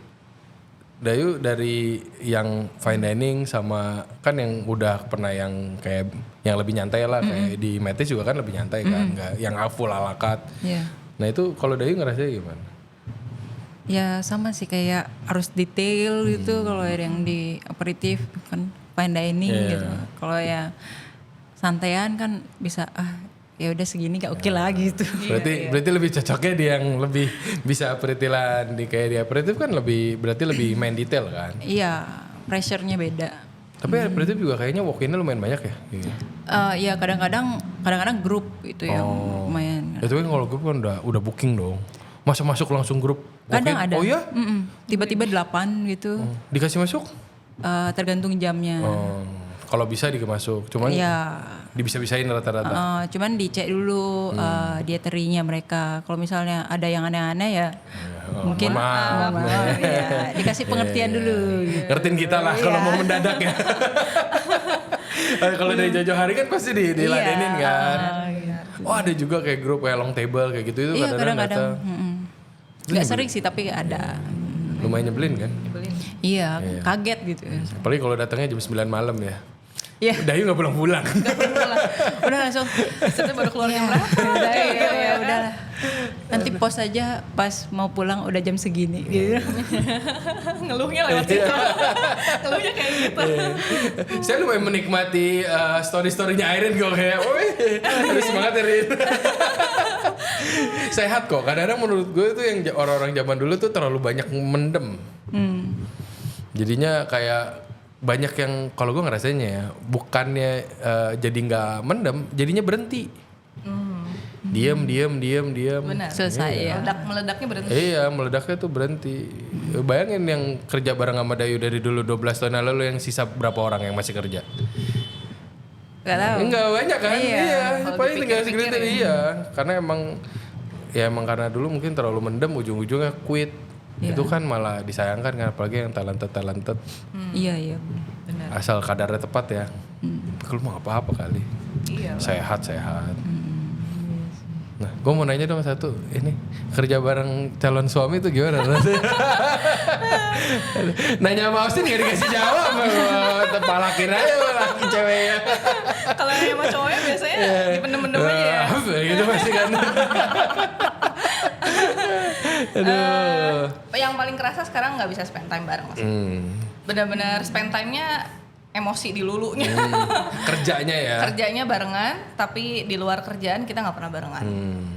Dayu dari yang fine dining sama kan yang udah pernah yang kayak yang lebih nyantai lah, kayak di Metis juga kan lebih nyantai kan, nggak yang full ala carte. Iya. Nah itu kalau Dayu ngerasa gimana? Ya sama sih kayak harus detail gitu kalau yang di aperitif kan fine dining gitu. Kalau ya santaian kan bisa ya udah segini gak oke lah gitu. Berarti lebih cocoknya di yang lebih bisa aperitilan di kayak di aperitif kan berarti lebih main detail kan. Iya, pressure-nya beda. Tapi aperitif juga kayaknya walk-innya lumayan banyak ya. Iya. Ya kadang-kadang grup itu yang lumayan. Itu kan kalau grup kan udah booking dong. Masa masuk langsung grup? Kadang walk-in? ada. Oh iya? Tiba-tiba 8 gitu. Dikasih masuk? Tergantung jamnya. Kalau bisa masuk, cuman Iya. dibisa-bisain rata-rata. Cuman dicek dulu dieterinya mereka. Kalau misalnya ada yang aneh-aneh ya mungkin maaf. ya, dikasih pengertian dulu. Gitu. Ngertiin kita lah kalau mau mendadak ya. Kalau dari Jojo Hari kan pasti diladenin kan. Oh ada juga kayak grup kayak long table kayak gitu itu Iya kadang-kadang. Gak sering sih tapi ada. Lumayan nyebelin kan. Iya, kaget gitu. Apalagi kalau datangnya jam 9 malam ya. Iya. Dayu gak pulang-pulang. Udah langsung. Setelah baru keluar jam berapa? Ya udahlah. Nanti post aja pas mau pulang udah jam segini gitu. Ngeluhnya lewat situ. Ngeluhnya kayak gitu. Saya lumayan menikmati story-storynya Irene kok kayak, woi harus semangat Irene. Sehat kok, kadang-kadang menurut gue itu yang orang-orang zaman dulu tuh terlalu banyak mendem. Jadinya kayak banyak yang kalau gue ngerasainnya ya, bukannya jadi nggak mendem, jadinya berhenti. Diam. Benar. Selesai ya. Meledaknya berhenti. Iya, meledaknya tuh berhenti. Bayangin yang kerja bareng sama Dayu dari dulu 12 tahun yang lalu yang sisa berapa orang yang masih kerja? Gak tahu. Enggak banyak kan? Iya, Kalau paling tinggal dipikir-pikir segitu ya. iya. Karena emang karena dulu mungkin terlalu mendem ujung-ujungnya quit. Itu kan malah disayangkan kan apalagi yang talented. Iya. Benar. Asal kadarnya tepat ya. Kalau mau apa-apa kali. Iya. Sehat. Nah, gue mau nanya dong satu, ini kerja bareng calon suami itu gimana? Nanya sama Austin gak dikasih jawab, tepalakin aja laki ceweknya. Kalau yang sama cowoknya biasanya dipendem-pendem aja ya. Gitu pasti kan. Aduh. Yang paling kerasa sekarang nggak bisa spend time bareng. Benar-benar spend time-nya emosi di lulunya. Kerjanya ya. Kerjanya barengan, tapi di luar kerjaan kita nggak pernah barengan.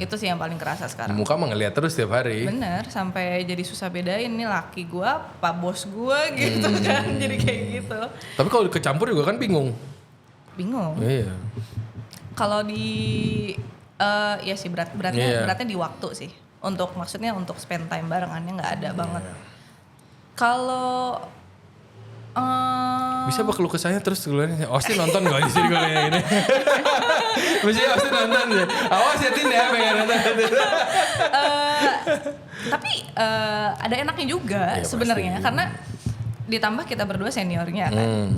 Itu sih yang paling kerasa sekarang. Muka mah ngeliat terus tiap hari. Bener, sampai jadi susah bedain nih laki gua, pak bos gua gitu kan. Jadi kayak gitu. Tapi kalau kecampur juga kan bingung. Bingung. Iya. Kalau di ya sih beratnya di waktu sih. Maksudnya untuk spend time barengannya nggak ada banget. Kalau bisa apa keluh kesahnya terus keluarnya Austin nonton gak di sini kalau kayak gini. Mesti Austin nonton ya. Awas ya Tin ya pengen nonton. Tapi ada enaknya juga Ya, sebenarnya karena ditambah kita berdua seniornya kan.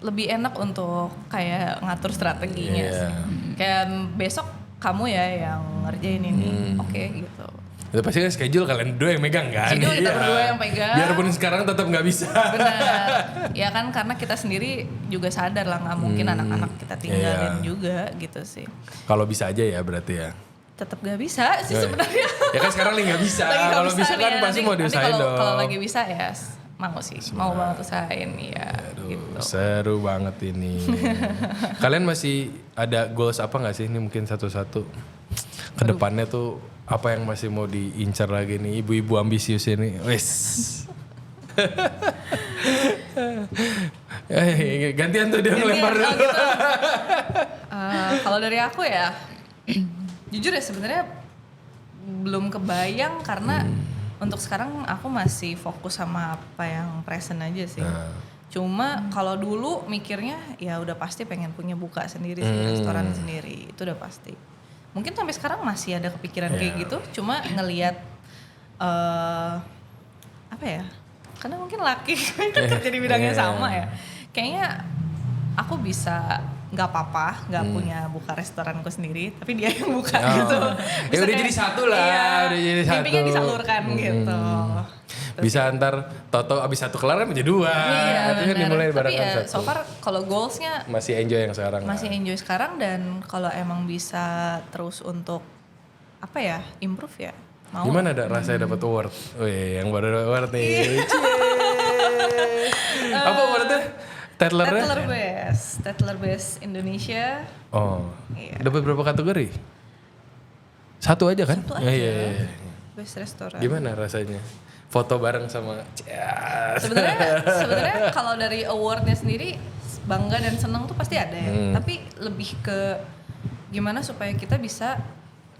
Lebih enak untuk kayak ngatur strateginya sih. Kayak besok kamu ya yang ngerjain ini. Oke gitu. Itu pasti kan schedule kalian berdua yang megang kan? Schedule kita berdua yang pegang. Biarpun sekarang tetap nggak bisa. Benar. Ya kan karena kita sendiri juga sadar lah nggak mungkin anak-anak kita tinggalin juga gitu sih. Kalau bisa aja ya berarti ya. Tetap gak bisa sih sebenarnya. Ya kan sekarang lagi nggak bisa. Lagi nggak Kalau bisa kan nih, pasti mau diusahain nanti dong. Kalau lagi bisa ya mau sih. Mau banget usahain ya. Gitu. Seru banget ini. Kalian masih ada goals apa nggak sih? Ini mungkin satu-satu. Kedepannya tuh apa yang masih mau diincar lagi nih ibu-ibu ambisius ini? Wes. Gantian tuh dia ngelempar dulu. Kalau dari aku ya, jujur ya sebenarnya belum kebayang karena untuk sekarang aku masih fokus sama apa yang present aja sih. Cuma kalau dulu mikirnya ya udah pasti pengen punya buka sendiri sih, restoran sendiri itu udah pasti. Mungkin sampai sekarang masih ada kepikiran kayak gitu, cuma ngelihat apa ya? Karena mungkin laki kan kerja di bidangnya sama ya. Kayaknya aku bisa nggak apa-apa, nggak punya buka restoranku sendiri, tapi dia yang buka gitu. Ya udah jadi satu lah, udah jadi satu. Mimpinya disalurkan gitu. Bisa antar Toto abis satu kelar kan menjadi 2. Iya, Itu kan benar. dimulai Tapi barengan ya satu. so far kalau goalsnya Masih enjoy yang sekarang. masih enjoy sekarang, dan kalau emang bisa terus untuk apa ya, improve ya mau. Gimana ada rasanya dapat award? Wih, yang baru dapat award nih. Cie. Apa awardnya? Tetlernya? Tetler Best Indonesia. Oh, Iya. dapat berapa kategori? Satu aja kan? Satu aja. Iya. Best Restoran. Gimana rasanya? Foto bareng sama Sebenarnya kalau dari awardnya sendiri bangga dan senang tuh pasti ada ya. Tapi lebih ke gimana supaya kita bisa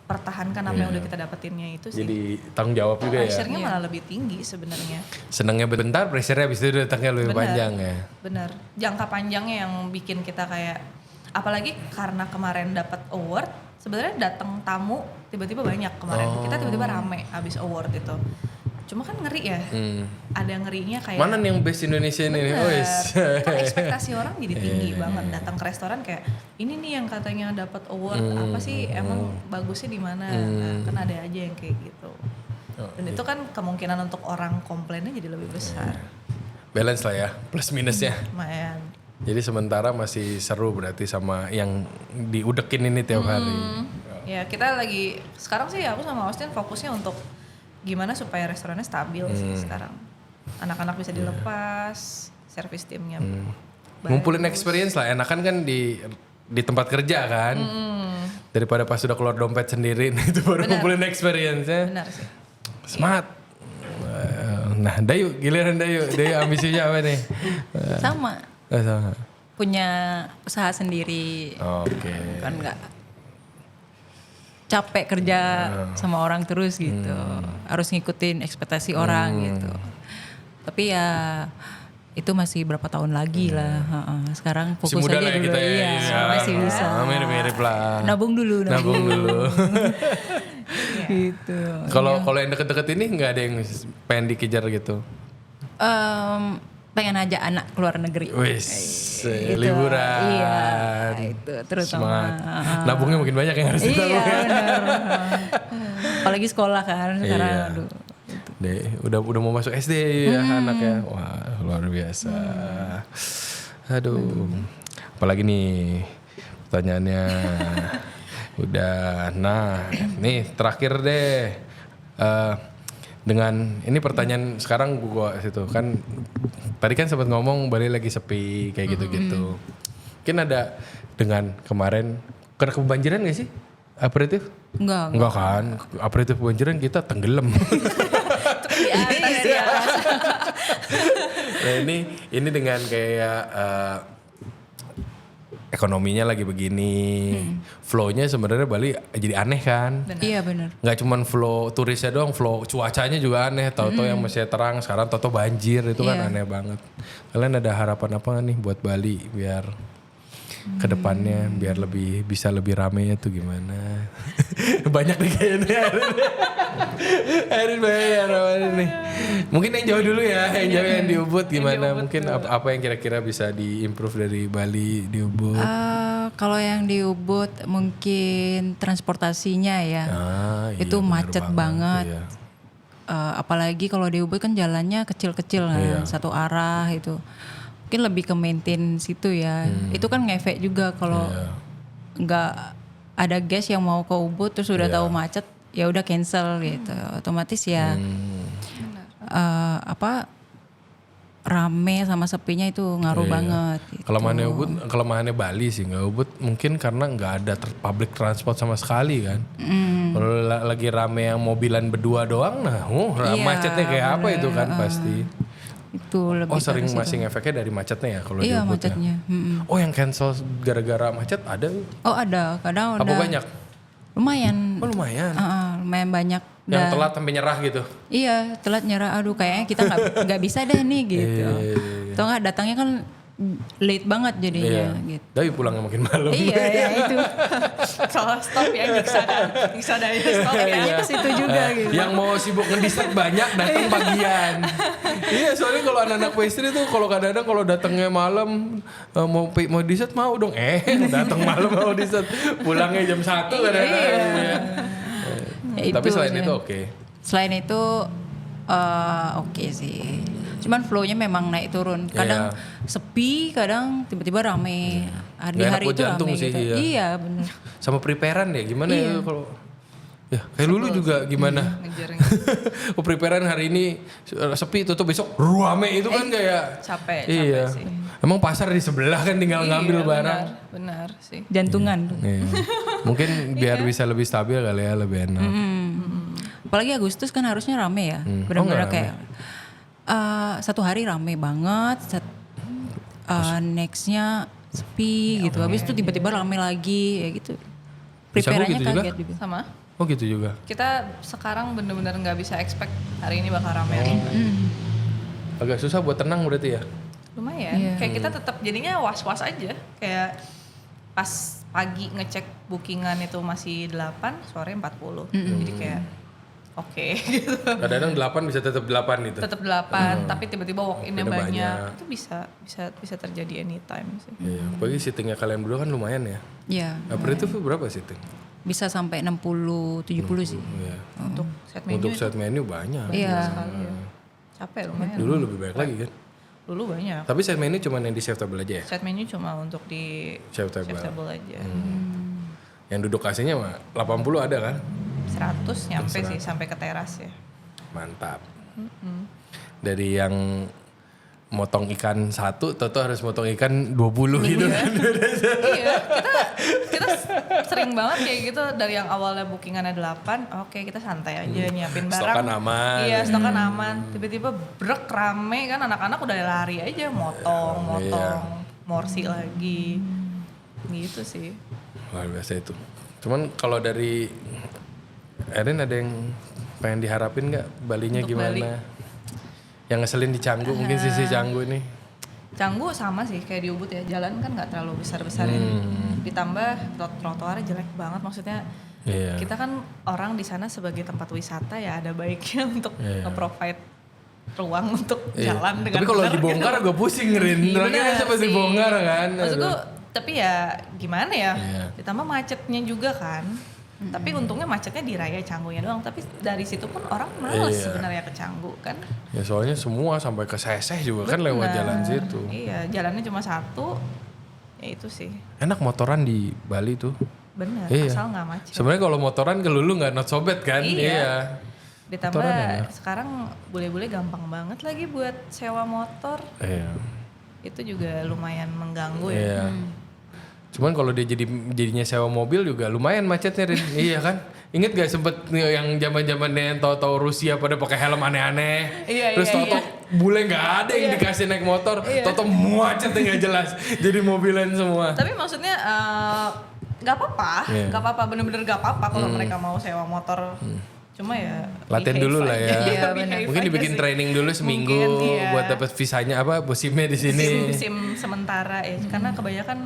pertahankan apa yang udah kita dapetinnya itu sih. Jadi tanggung jawab juga ya. Pressure-nya malah lebih tinggi sebenarnya. Senangnya bentar, pressure-nya habis itu datangnya lebih Benar. panjang ya. Bener. Jangka panjangnya yang bikin kita kayak, apalagi karena kemarin dapat award, sebenarnya datang tamu tiba-tiba banyak kemarin. Kita tiba-tiba rame abis award itu. Cuma kan ngeri ya. Ada ngerinya kayak. Mana nih yang best Indonesia ini? Bener. Wis. Kan ekspektasi orang jadi tinggi banget, datang ke restoran kayak ini nih yang katanya dapat award, apa sih emang bagusnya di mana? Nah, kan ada aja yang kayak gitu. Dan itu kan kemungkinan untuk orang komplainnya jadi lebih besar. Balance lah ya, plus minusnya. Lumayan. Jadi sementara masih seru berarti sama yang diudekin ini tiap hari. Ya kita lagi sekarang sih aku sama Austin fokusnya untuk gimana supaya restorannya stabil sih sekarang. Anak-anak bisa dilepas, service timnya. Ngumpulin experience lah, enakan kan di tempat kerja kan. Daripada pas sudah keluar dompet sendiri, itu baru ngumpulin experience-nya. Benar sih. Smart. Nah, Dayu, giliran Dayu ambisinya apa nih? Sama. Sama. Punya usaha sendiri. Oke. Kan nggak capek kerja sama orang terus gitu. Harus ngikutin ekspektasi orang gitu. Tapi ya itu masih berapa tahun lagi lah. Sekarang Masih fokus muda aja lah ya dulu. kita ya. Iya, Iya. masih bisa. Mirip-mirip lah. Nabung dulu. Nabung dulu. Gitu. Kalau yang deket-deket ini nggak ada yang pengen dikejar gitu. Pengen aja anak keluar negeri. Wis, Gitu. liburan. Iya, itu terutama. Semangat. Nabungnya mungkin banyak yang harus Iya ditabung. benar. Apalagi sekolah kan sekarang. Iya. Aduh. Deh, udah mau masuk SD ya anaknya. Wah, luar biasa. Aduh. Apalagi nih pertanyaannya. Udah. Nah, nih terakhir deh. Dengan ini pertanyaan sekarang gua situ kan tadi kan sempat ngomong Bali lagi sepi kayak gitu-gitu. Mungkin ada dengan kemarin kena kebanjiran gak sih? Aperitif? Enggak. Kan. Aperitif kebanjiran kita tenggelam. Di atas ya. Nah ini dengan kayak ekonominya lagi begini, flow-nya sebenarnya Bali jadi aneh kan. Iya benar. Nggak cuman flow turisnya doang, flow cuacanya juga aneh. Tahu-tahu yang masih terang, sekarang tahu-tahu banjir, itu kan aneh banget. Kalian ada harapan apa nih buat Bali biar kedepannya biar bisa lebih rame tuh gimana? Banyak nih kayaknya. Erin bayar nih. Mungkin yang jauh dulu ya, yang jauh yang di Ubud gimana? Mungkin apa yang kira-kira bisa diimprove dari Bali di Ubud? Kalau yang di Ubud mungkin transportasinya ya. Iya, Itu bener macet banget. Iya. Apalagi kalau di Ubud kan jalannya kecil-kecil kan, satu arah itu. Mungkin lebih ke maintain situ ya. Itu kan ngefek juga kalau nggak ada guest yang mau ke Ubud terus udah tahu macet, ya udah cancel gitu. Otomatis ya rame sama sepinya itu ngaruh banget. Gitu. Kelemahannya Bali sih nggak Ubud mungkin karena nggak ada public transport sama sekali kan. Kalau lagi rame yang mobilan berdua doang, nah macetnya kayak apa itu kan pasti. Itu lebih sering masih ngefeknya dari macetnya ya kalau di Iya Ubud macetnya. ya. Yang cancel gara-gara macet ada? Ada, kadang Apa udah. banyak? Lumayan. Lumayan. Lumayan banyak. Yang telat sampai nyerah gitu. Iya, telat nyerah. Aduh, kayaknya kita nggak bisa deh nih gitu. Atau nggak datangnya kan late banget jadinya gitu. Tapi pulangnya makin malam. Iya, ya itu. Kalau stop ya bisa dari stop ya. Kayaknya ke situ juga gitu. Yang mau sibuk ngedistrik banyak datang pagian. Iya, soalnya kalau anak-anak pastry tuh kalau kadang-kadang kalau datangnya malam mau dessert mau dong. Datang malam mau dessert. Pulangnya jam 1 kadang-kadang. Ya, Tapi itu selain sih. itu oke. Selain itu Oke sih. Cuman flow-nya memang naik turun. Kadang sepi, kadang tiba-tiba rame. Di Nggak enak hari buat itu jantung rame sih, gitu. iya. Iya benar. Sama preparean ya gimana ya kalau ya kayak Lulu juga gimana? Ngejar Preparean hari ini sepi tutup besok rame itu kan kayak capek iya. sih. Emang pasar di sebelah kan tinggal ngambil barang. Benar sih. Jantungan. Iya. Mungkin biar bisa lebih stabil kali ya, lebih enak. Apalagi Agustus kan harusnya rame ya. nggak Benar-benar rame. kayak satu hari rame banget. Nextnya sepi gitu. Habis itu tiba-tiba rame lagi ya gitu. Di Canggu Prepare-nya gitu juga? kaget juga. Sama. Oh gitu juga. Kita sekarang bener-bener nggak bisa expect hari ini bakal rame atau enggak. Agak susah buat tenang berarti ya. Lumayan. Kayak kita tetap jadinya was-was aja. Kayak pas pagi ngecek bookingan itu masih 8, sore 40. Jadi kayak oke gitu. Kadang-kadang 8 bisa tetap 8 gitu. Tetap 8, tapi tiba-tiba walk-innya Udah banyak. banyak. Itu bisa terjadi anytime sih. Iya, apalagi seatingnya kalian berdua kan lumayan ya. Iya. Aperitif berapa seating? Bisa sampai 60-70 sih. Iya. Untuk set menu Untuk itu set menu banyak. Iya. sekali ya. Capek lumayan. Dulu lebih banyak lagi kan. Dulu banyak. Tapi set menu cuma yang di chef table aja ya? Set menu cuma untuk di Chef table. chef table aja. Yang duduk AC-nya mah 80 ada kan? 100 nyampe sih sampai ke teras ya. Mantap. Dari yang motong ikan 1, Toto harus motong ikan 20 gitu kan. Iya, kita sering banget kayak gitu dari yang awalnya bookingannya 8, oke kita santai aja nyiapin barang. Stokan aman. Iya, stokan aman. Tiba-tiba brek rame kan anak-anak udah lari aja motong, morsi lagi. Gitu sih. Luar biasa itu. Cuman kalau dari Erin ada yang pengen diharapin nggak Balinya Untuk gimana? Bali? Yang ngeselin di Canggu mungkin sisi Canggu ini. Canggu sama sih kayak di Ubud ya, jalan kan nggak terlalu besar-besarin. Ditambah trotoarnya jelek banget, maksudnya Iya. kita kan orang di sana sebagai tempat wisata ya ada baiknya untuk nge-provide ruang untuk Iya. jalan dengan Tapi kalau benar dibongkar gitu. gue pusing Rin. Iya, Terakhir benar sempat sih. dibongkar kan. Maksudku, Aduh. tapi ya gimana ya, Iya. ditambah macetnya juga kan. Tapi untungnya macetnya di raya Canggunya doang. Tapi dari situ pun orang males Iya. sebenarnya ke Canggu kan. Ya soalnya semua sampai ke Seseh juga kan lewat Benar. jalan situ. Iya, jalannya cuma satu. Ya itu sih, Enak motoran di Bali tuh. bener. Iya. Asal nggak macet. Sebenarnya kalau motoran ke Lulu nggak not sobet kan? Iya. Ditambah Motoran enak. sekarang bule-bule gampang banget lagi buat sewa motor. Iya. Itu juga lumayan mengganggu ya. Iya. Cuman kalau dia jadinya sewa mobil juga lumayan macetnya Rin. Iya kan? Ingat gak sempet yang zaman-zamannya tahu-tahu Rusia pada pakai helm aneh-aneh. Iya, Terus iya, Toto bule nggak ada yang dikasih naik motor. Toto macetnya nggak jelas. Jadi mobilan semua. Tapi maksudnya nggak apa-apa, Iya. nggak apa-apa, bener-bener nggak apa-apa kalau mereka mau sewa motor. Cuma ya Latihan behave dulu lah ya. aja. Iya, Bener. behave Mungkin aja dibikin sih. training dulu seminggu Mungkin, iya. buat dapat visanya apa musimnya di sini. SIM sementara ya, karena kebanyakan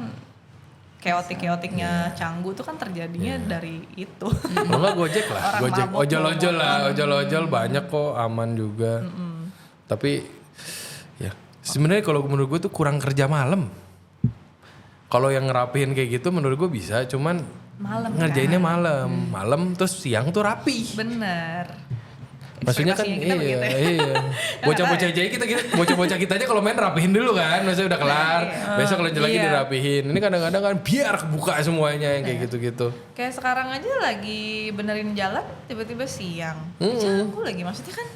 keotiknya Canggu tuh kan terjadinya dari itu. Kalau nggak Gojek lah, Orang Gojek, mabok ojol-ojol lah, bawa ojol-ojol banyak kok, aman juga. Tapi ya sebenarnya kalau menurut gue tuh kurang kerja malam. Kalau yang ngerapihin kayak gitu menurut gue bisa, cuman Malam ngerjainnya malam terus siang tuh rapi. Bener. Maksudnya kan Ekspektasinya kita begitu ya. iya. Bocah-bocah aja bocah-bocah kita aja kalau main rapihin dulu kan. Maksudnya udah kelar, besok lanjut lagi Iya. dirapihin. Ini kadang-kadang kan biar kebuka semuanya yang kayak gitu-gitu. Kayak sekarang aja lagi benerin jalan, tiba-tiba siang. Canggu lagi, maksudnya kan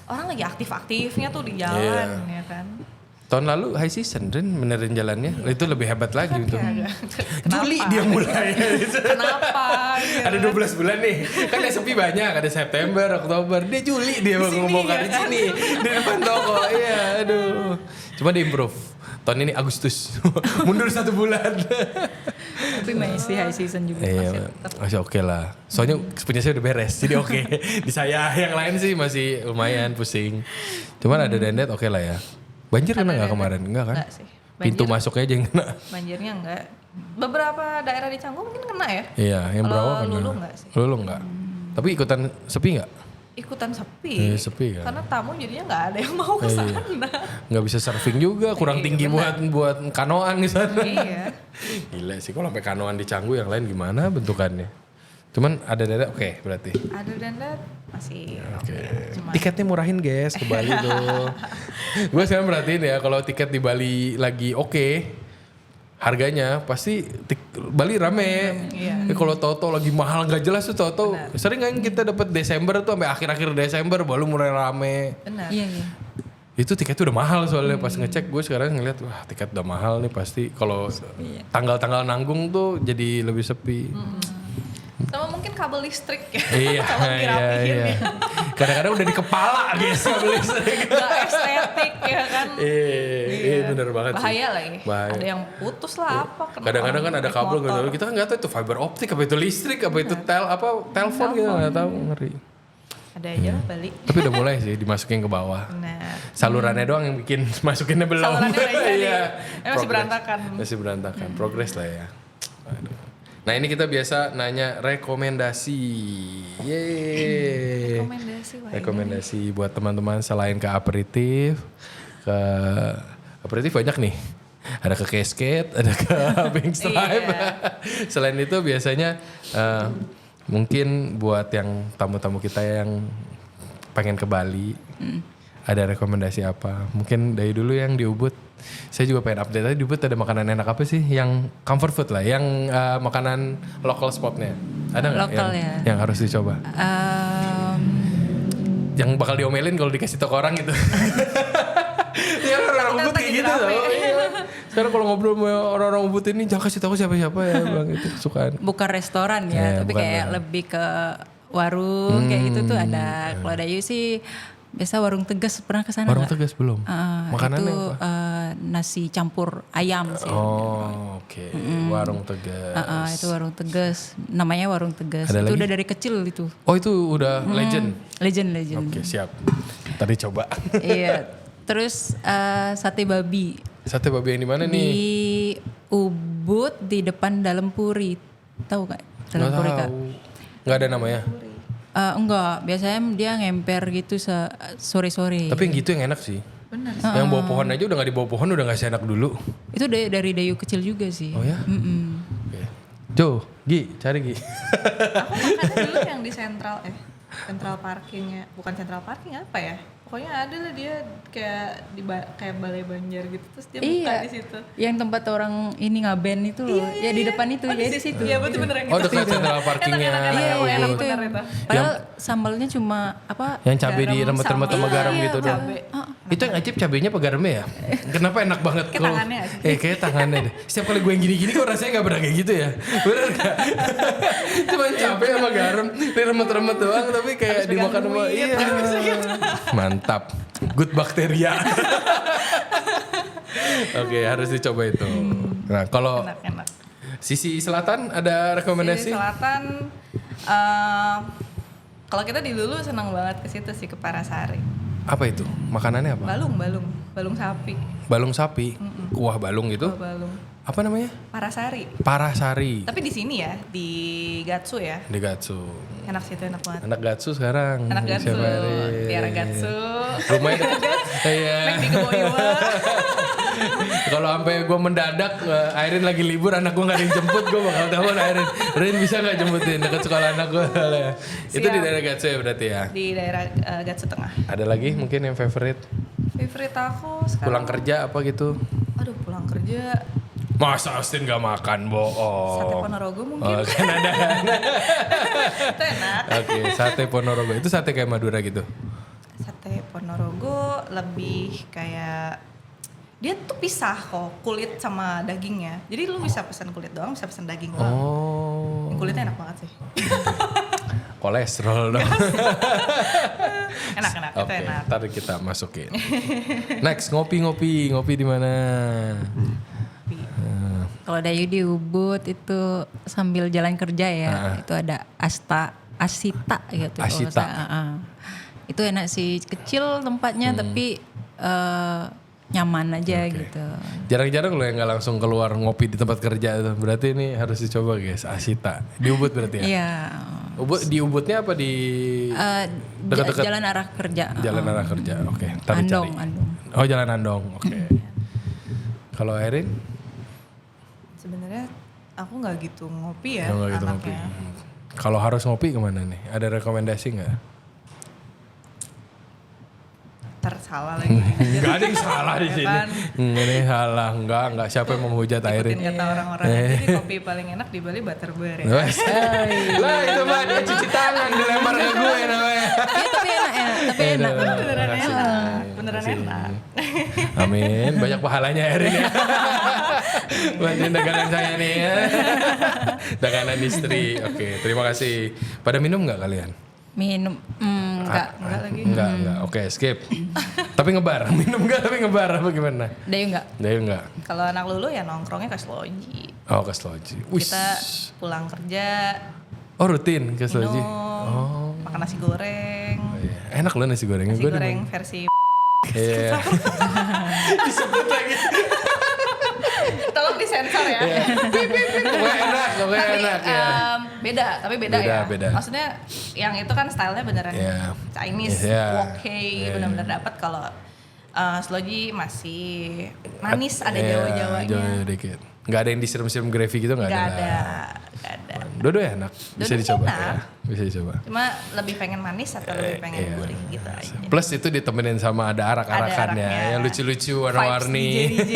orang lagi aktif-aktifnya tuh di jalan ya kan. Tahun lalu high season Rin benerin jalannya. Itu lebih hebat lagi untuk Kayak Juli dia mulai. Kenapa? Gitu. Ada 12 bulan nih. Kan yang sepi banyak, ada September, Oktober. Dia Juli dia mau ngebongkar di sini. Di depan toko. Iya, aduh. Cuma di improve. Tahun ini Agustus. Mundur 1 bulan. Tapi masih high season juga. Iya, masih oke lah. Soalnya punya saya udah beres, jadi oke. Di saya yang lain sih masih lumayan pusing. Cuman ada Dendet oke lah ya. Banjir kena nggak kemarin? Enggak kan? Enggak sih. Pintu masuknya aja yang kena. Banjirnya enggak. Beberapa daerah di Canggu mungkin kena ya. Iya, yang Kalau Brawa kena. Lulu enggak sih. Lulu enggak. Tapi ikutan sepi nggak? Ikutan sepi. Iya, sepi kan. Karena tamu jadinya nggak ada yang mau ke sana. Nggak bisa surfing juga, kurang tinggi buat kanoan di sana. Iya. Gila sih kalau sampai kanoan di Canggu yang lain gimana bentukannya? Cuman ada dada oke berarti. Other than that masih oke. Cuma Tiketnya murahin guys ke Bali tuh. Gue sekarang perhatiin ya kalau tiket di Bali lagi oke, harganya pasti Bali rame. Iya. Kalau Toto lagi mahal nggak jelas tuh Toto. Sering kan kita dapat Desember tuh sampai akhir-akhir Desember baru mulai rame. benar. Iya, iya. Itu tiketnya udah mahal soalnya pas ngecek gue sekarang ngeliat wah tiket udah mahal nih pasti kalau tanggal-tanggal nanggung tuh jadi lebih sepi. Sama mungkin kabel listrik ya. Iya, Tolong dirapihin iya. ya. Kadang-kadang udah di kepala guys kabel listrik. Gak estetik ya kan. Iya, bener banget sih. Bahaya lagi. Bahaya. Ada yang putus lah apa. kena Kadang-kadang kan orang ada naik kabel motor. gitu. Kita kan nggak tahu itu fiber optik apa itu listrik apa itu telepon kita nggak tahu, ngeri. Ada aja lah Bali. Tapi udah mulai sih dimasukin ke bawah. Nah, Salurannya doang yang bikin masukinnya belum. Salurannya udah jadi. Iya. Masih Progress. berantakan. Masih berantakan. Progres lah ya. Aduh. Nah ini kita biasa nanya rekomendasi. Yeay. rekomendasi wah. Rekomendasi buat teman-teman selain ke aperitif. Ke aperitif banyak nih. Ada ke Cascade, ada ke Bank Stripe. Selain itu biasanya mungkin buat yang tamu-tamu kita yang pengen ke Bali, ada rekomendasi apa? Mungkin dari dulu yang di Ubud, saya juga pengen update aja di Ubud ada makanan enak apa sih? Yang comfort food lah, yang makanan local spotnya. Ada nggak Lokal yang harus dicoba? Yang bakal diomelin kalau dikasih tau ke orang gitu. Ya orang Ubud kayak gitu loh. Sekarang kalau ngobrol sama orang-orang Ubud ini jangan kasih tahu siapa-siapa ya bang, itu kesukaan. Bukan restoran Iya, ya, tapi bukan kayak restoran. lebih ke warung kayak gitu tuh ada. Kalau Dayu sih biasa warung Tegas, pernah ke sana Warung nggak? Tegas belum. Makanannya itu apa? nasi campur ayam sih. Oh oke, warung Tegas. Itu warung Tegas, namanya warung Tegas. Ada Itu lagi? udah dari kecil itu. Oh itu udah legend. Legend. Oke siap. Tadi coba. Iya. Terus sate babi Sate babi yang di mana di nih? Ubud di depan Dalam Puri. Tahu nggak? Dalam Nggak Puri Kak? tahu. Nggak ada namanya. Enggak, biasanya dia ngemper gitu sore-sore. Tapi yang gitu yang enak sih. Benar. Yang bawah pohon aja udah nggak di bawah pohon udah nggak seenak dulu. Itu dari Dayu kecil juga sih. Oh ya? Oke. Jo, Gi, cari Gi. Aku makan dulu yang di Central Parkingnya, bukan Central Parking apa ya? Pokoknya ada lah dia kayak kayak Balai Banjar gitu, terus dia buka Iya. di situ. Yang tempat orang ini ngaben itu loh. Ya di depan itu, ya di situ. Iya betul bener yang Oh gitu. dekat central parkingnya. Iya, Ubud. enak itu. benar itu. Padahal sambalnya cuma apa? Yang cabai Garam diremet-remet sama sama- garam Iya, gitu doang. cabai. Itu yang ngacip cabenya apa garamnya ya? Kenapa enak banget? Kayak kalau- tangannya sih. kayak tangannya deh. Setiap kali gue yang gini-gini kok rasanya gak pernah kayak gitu ya? Bener gak? Cuma cabai sama garam, diremet-remet doang tapi kayak dimakan sama iya. Mantap. Good bakteria. Oke, harus dicoba itu. Nah, kalau Enak-enak. sisi selatan ada Di rekomendasi? selatan, kalau kita di dulu senang banget ke situ sih, ke Parasari. Apa itu? Makanannya apa? Balung sapi. Balung sapi. Kuah balung gitu. Balung. Apa namanya? Parasari. Parasari. Tapi di sini ya, di Gatsu ya. Di Gatsu. Enak sih itu, enak banget. Anak Gatsu sekarang. Anak Gatsu, Siapa hari? Tiara Gatsu. Rumahnya iya. Naik di Keboiwa. Kalau sampai gue mendadak, Airin lagi libur, anak gue gak ada yang jemput, gue bakal telepon Airin. Airin bisa gak jemputin dekat sekolah anak gue? Itu di Siap. daerah Gatsu ya berarti ya? Di daerah Gatsu Tengah. Ada lagi mungkin yang favorite? Favorite aku sekarang. Pulang kerja apa gitu? Aduh, pulang kerja. Masa Austin gak makan, bohong? Sate Ponorogo mungkin. Oh kan ada. Itu enak. Oke, sate Ponorogo. Itu sate kayak Madura gitu? Sate Ponorogo lebih kayak dia tuh pisah kok kulit sama dagingnya. Jadi lu bisa pesan kulit doang, bisa pesan daging doang. Oh. Kulitnya enak banget sih. Kolesterol dong. Enak-enak, itu Oke, enak. ntar kita masukin. Next, ngopi di mana? Kalau Dayu di Ubud itu sambil jalan kerja ya, itu ada Asita gitu. kalau Asita. Itu enak sih, kecil tempatnya tapi nyaman aja gitu. Jarang-jarang lo yang nggak langsung keluar ngopi di tempat kerja itu. Berarti ini harus dicoba guys, Asita. Di Ubud berarti ya? Iya. Di Ubudnya apa di dekat-dekat? Jalan arah kerja. Jalan arah kerja. Oke, ntar Andong, dicari. Andong. Oh, Jalan Andong. Oke. Kalau Erin? Sebenarnya aku nggak gitu ngopi ya Nggak gitu anaknya. Kalau harus ngopi kemana nih? Ada rekomendasi nggak? Tersalah lagi. Enggak ada yang salah di sini. kan? Enggak ada yang salah. Enggak. Siapa yang mau menghujat Ikutin Airin? kata orang-orang aja nih, kopi paling enak di Bali Butterbeer ya. Wes. Lah itu mah dia cuci tangan dilempar ke gue namanya. Ya tapi enak ya, tapi enak. Beneran Makasih. enak, beneran Makasih. enak. Amin. Banyak pahalanya Airin ya. Bantuin dagangan saya nih ya. Dagangan istri. Oke, terima kasih. Pada minum nggak kalian? Minum, enggak. Enggak lagi. Enggak. Oke, skip. Tapi ngebar. Minum enggak tapi ngebar apa gimana? Dayu enggak? Dayu enggak. Kalau anak lulu ya nongkrongnya ke Sloji. Oh, ke Sloji. Wih. Kita pulang kerja, Oh, rutin ke Sloji. minum, makan nasi goreng. Oh, iya. Enak loh nasi gorengnya. Nasi Gua goreng demen. versi Iya. Disebut lagi. tolong disensor ya. Pokoknya enak, pokoknya enak ya. Tapi beda Beda, ya. beda. Maksudnya yang itu kan stylenya beneran Iya. Chinese, Iya. wok Iya. bener-bener dapat. Kalau Sloji masih manis, ada Iya, Jawa-Jawanya. Jawa dikit. Nggak ada yang disiram-siram gravy gitu nggak Nggak ada. ada, nggak ada. Dua-dua enak. Bisa Dua-dua dicoba enak. ya. Bisa dicoba. Cuma lebih pengen manis atau lebih pengen Iya. gurih gitu aja. Plus itu ditemenin sama ada arak-arakannya Ada araknya. yang lucu-lucu Vibes warna-warni. DJ.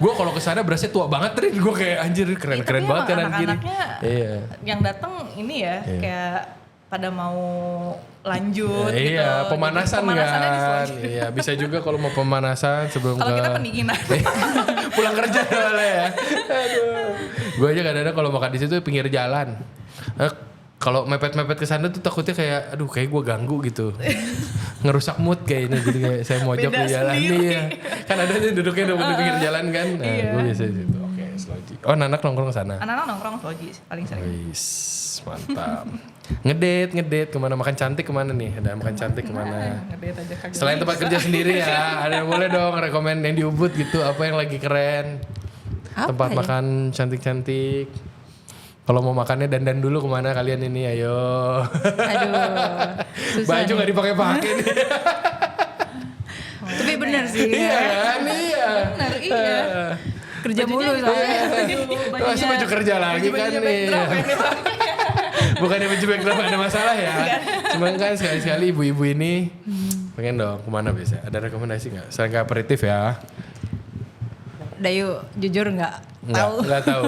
Gue kalau kesana berasnya tua banget Rin. Gue kayak anjir keren-keren Tapi banget emang kanan kiri. anak-anaknya Iya. yang datang ini ya kayak pada mau lanjut gitu. Iya, pemanasan Pemanasannya di kan. Sloji. Iya, bisa juga kalau mau pemanasan sebelum Kalau ke kita pendinginan. pulang kerja soalnya ya. Aduh. Gue aja kadang-kadang kalau makan di situ pinggir jalan. Kalau mepet-mepet ke sana tuh takutnya kayak aduh kayak gue ganggu gitu. Ngerusak mood kayaknya jadi kayak saya mojok Beda di jalan sendiri. nih ya. Kan ada tuh duduknya di pinggir jalan kan. Nah, Iya. gue biasa di situ. Oke, Sloji. Oh, Nanak nongkrong ke sana. Anak-anak nongkrong Sloji paling sering. Wis, mantap. ngedate kemana makan cantik kemana nih? Ada makan cantik kemana? Ngedate aja kagak. Selain tempat kerja sendiri ya, ada yang boleh dong rekomend yang di Ubud gitu, apa yang lagi keren? Apa Tempat ya? makan cantik-cantik. Kalau mau makannya dandan dulu kemana kalian ini? Ayo. Aduh, susah Baju nih. nggak dipakai-pakai nih. Tapi bener sih. Iya kan? Iya. Bener, iya. Kerja mulu soalnya. Masih baju kerja lagi kan nih. Bukannya baju backdrop ada masalah ya. Cuman kan sekali-sekali ibu-ibu ini pengen dong kemana biasa? Ada rekomendasi nggak? Selain ke aperitif ya? Dayu jujur enggak Nggak tahu.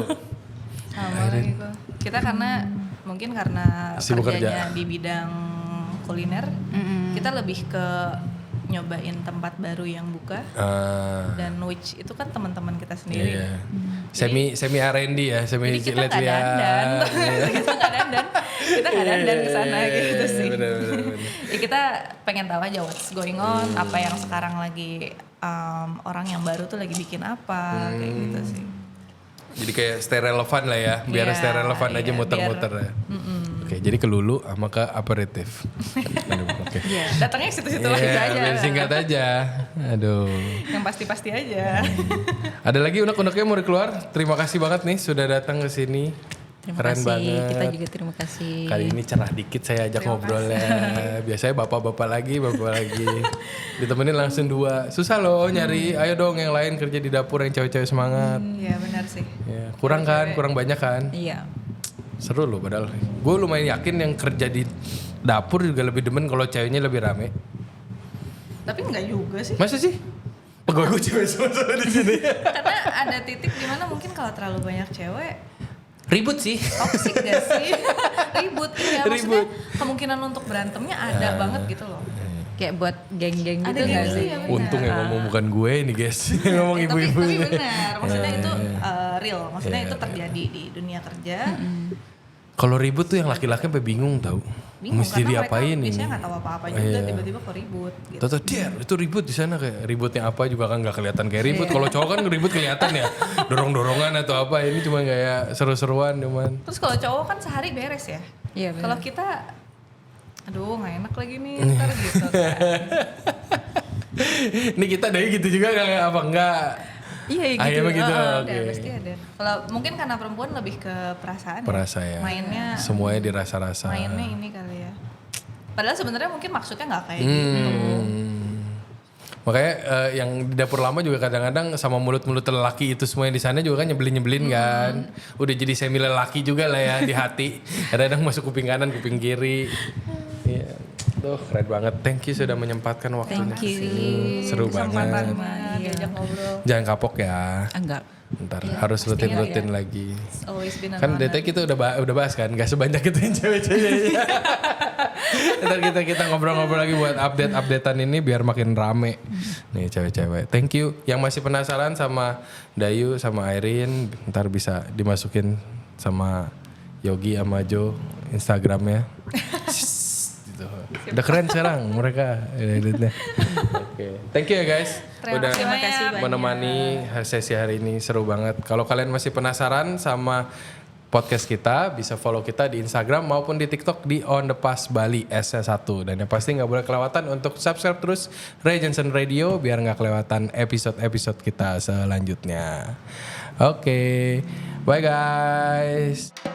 Sama gitu. Kita karena mungkin karena Sibuk kerjanya kerja. di bidang kuliner, kita lebih ke nyobain tempat baru yang buka dan which itu kan teman-teman kita sendiri. Iya. Semi R&D ya, semi Jadi kita nggak lihat-lihat. dandan, kita nggak dandan ke sana gitu sih. Bener. Ya kita pengen tahu aja what's going on, apa yang sekarang lagi orang yang baru tuh lagi bikin apa kayak gitu sih. Jadi kayak stay relevan lah ya, biar Iya, stay relevan aja iya, muter-muter ya. Oke, jadi ke Lulu sama ke aperitif. Aduh, oke. Iya, datangnya ke situ-situ aja. biar singkat aja. Aduh. Yang pasti-pasti aja. Ada lagi unek-uneknya mau keluar? Terima kasih banget nih sudah datang ke sini. Terima Keren kasih. banget. Kita juga terima kasih. Kali ini cerah dikit saya ajak ngobrolnya. Biasanya bapak-bapak lagi. Ditemenin langsung dua. Susah loh nyari. Ayo dong yang lain kerja di dapur yang cewek-cewek semangat. Iya benar sih. Ya, kurang kan? Kurang banyak kan? Iya. Seru loh padahal. Gue lumayan yakin yang kerja di dapur juga lebih demen kalau ceweknya lebih rame. Tapi enggak juga sih. Masa sih? Pegawai gue cewek semua di sini. Karena ada titik dimana mungkin kalau terlalu banyak cewek Ribut sih. toxic gak sih? Ribut iya. Maksudnya Ribut. kemungkinan untuk berantemnya ada banget gitu loh. Kayak buat geng-geng Ada gitu nggak geng, sih? iya, benar. Untung yang ngomong bukan gue nih guys. Yang ngomong Tapi ibu-ibu. benar. Maksudnya itu real. Maksudnya itu terjadi di dunia kerja. Kalau ribut tuh yang laki-laki sampai bingung tau. Bingung Mesti karena diapain mereka ini. biasanya nggak tahu apa-apa juga, Iya. tiba-tiba kok ribut gitu. Toto dia itu ribut di sana kayak ributnya apa juga kan nggak kelihatan kayak ribut. Kalau cowok kan ribut kelihatan ya, dorong-dorongan atau apa. Ini cuma kayak seru-seruan cuman. Terus kalau cowok kan sehari beres ya. Iya benar. Kalau kita, aduh nggak enak lagi nih ntar gitu kan. Ini kita dari gitu juga kayak apa enggak? Iya Ah, gitu. iya begitu. Ada, Oke. pasti ada. Kalau mungkin karena perempuan lebih ke perasaan. Perasa ya. Mainnya, Semuanya dirasa-rasa. mainnya ini kali ya. Padahal sebenarnya mungkin maksudnya nggak kayak gitu. Makanya yang di dapur lama juga kadang-kadang sama mulut-mulut lelaki itu semua yang di sana juga kan nyebelin-nyebelin kan. Udah jadi semi lelaki juga lah ya di hati. Kadang-kadang masuk kuping kanan, kuping kiri. Iya. Tuh keren banget. Thank you sudah menyempatkan waktunya. Thank you. Seru banget. Kesempatannya diajak ngobrol. Jangan kapok ya. Enggak. Ntar harus rutin-rutin lagi. It's always been an Kan honor. DT kita udah bahas kan, gak sebanyak itu yang cewek-cewek. Ntar kita ngobrol-ngobrol lagi buat update-updatean ini biar makin rame. Nih cewek-cewek. Thank you. Yang masih penasaran sama Dayu sama Irene, ntar bisa dimasukin sama Yogi sama Jo Instagramnya. Gitu. Udah keren sekarang mereka editnya. Oke. Thank you ya guys. Udah Terima kasih banyak. menemani sesi hari ini, seru banget. Kalau kalian masih penasaran sama podcast kita, bisa follow kita di Instagram maupun di TikTok di On The Pass Bali S1. Dan yang pasti nggak boleh kelewatan untuk subscribe terus Ray Johnson Radio biar nggak kelewatan episode-episode kita selanjutnya. Oke, bye guys.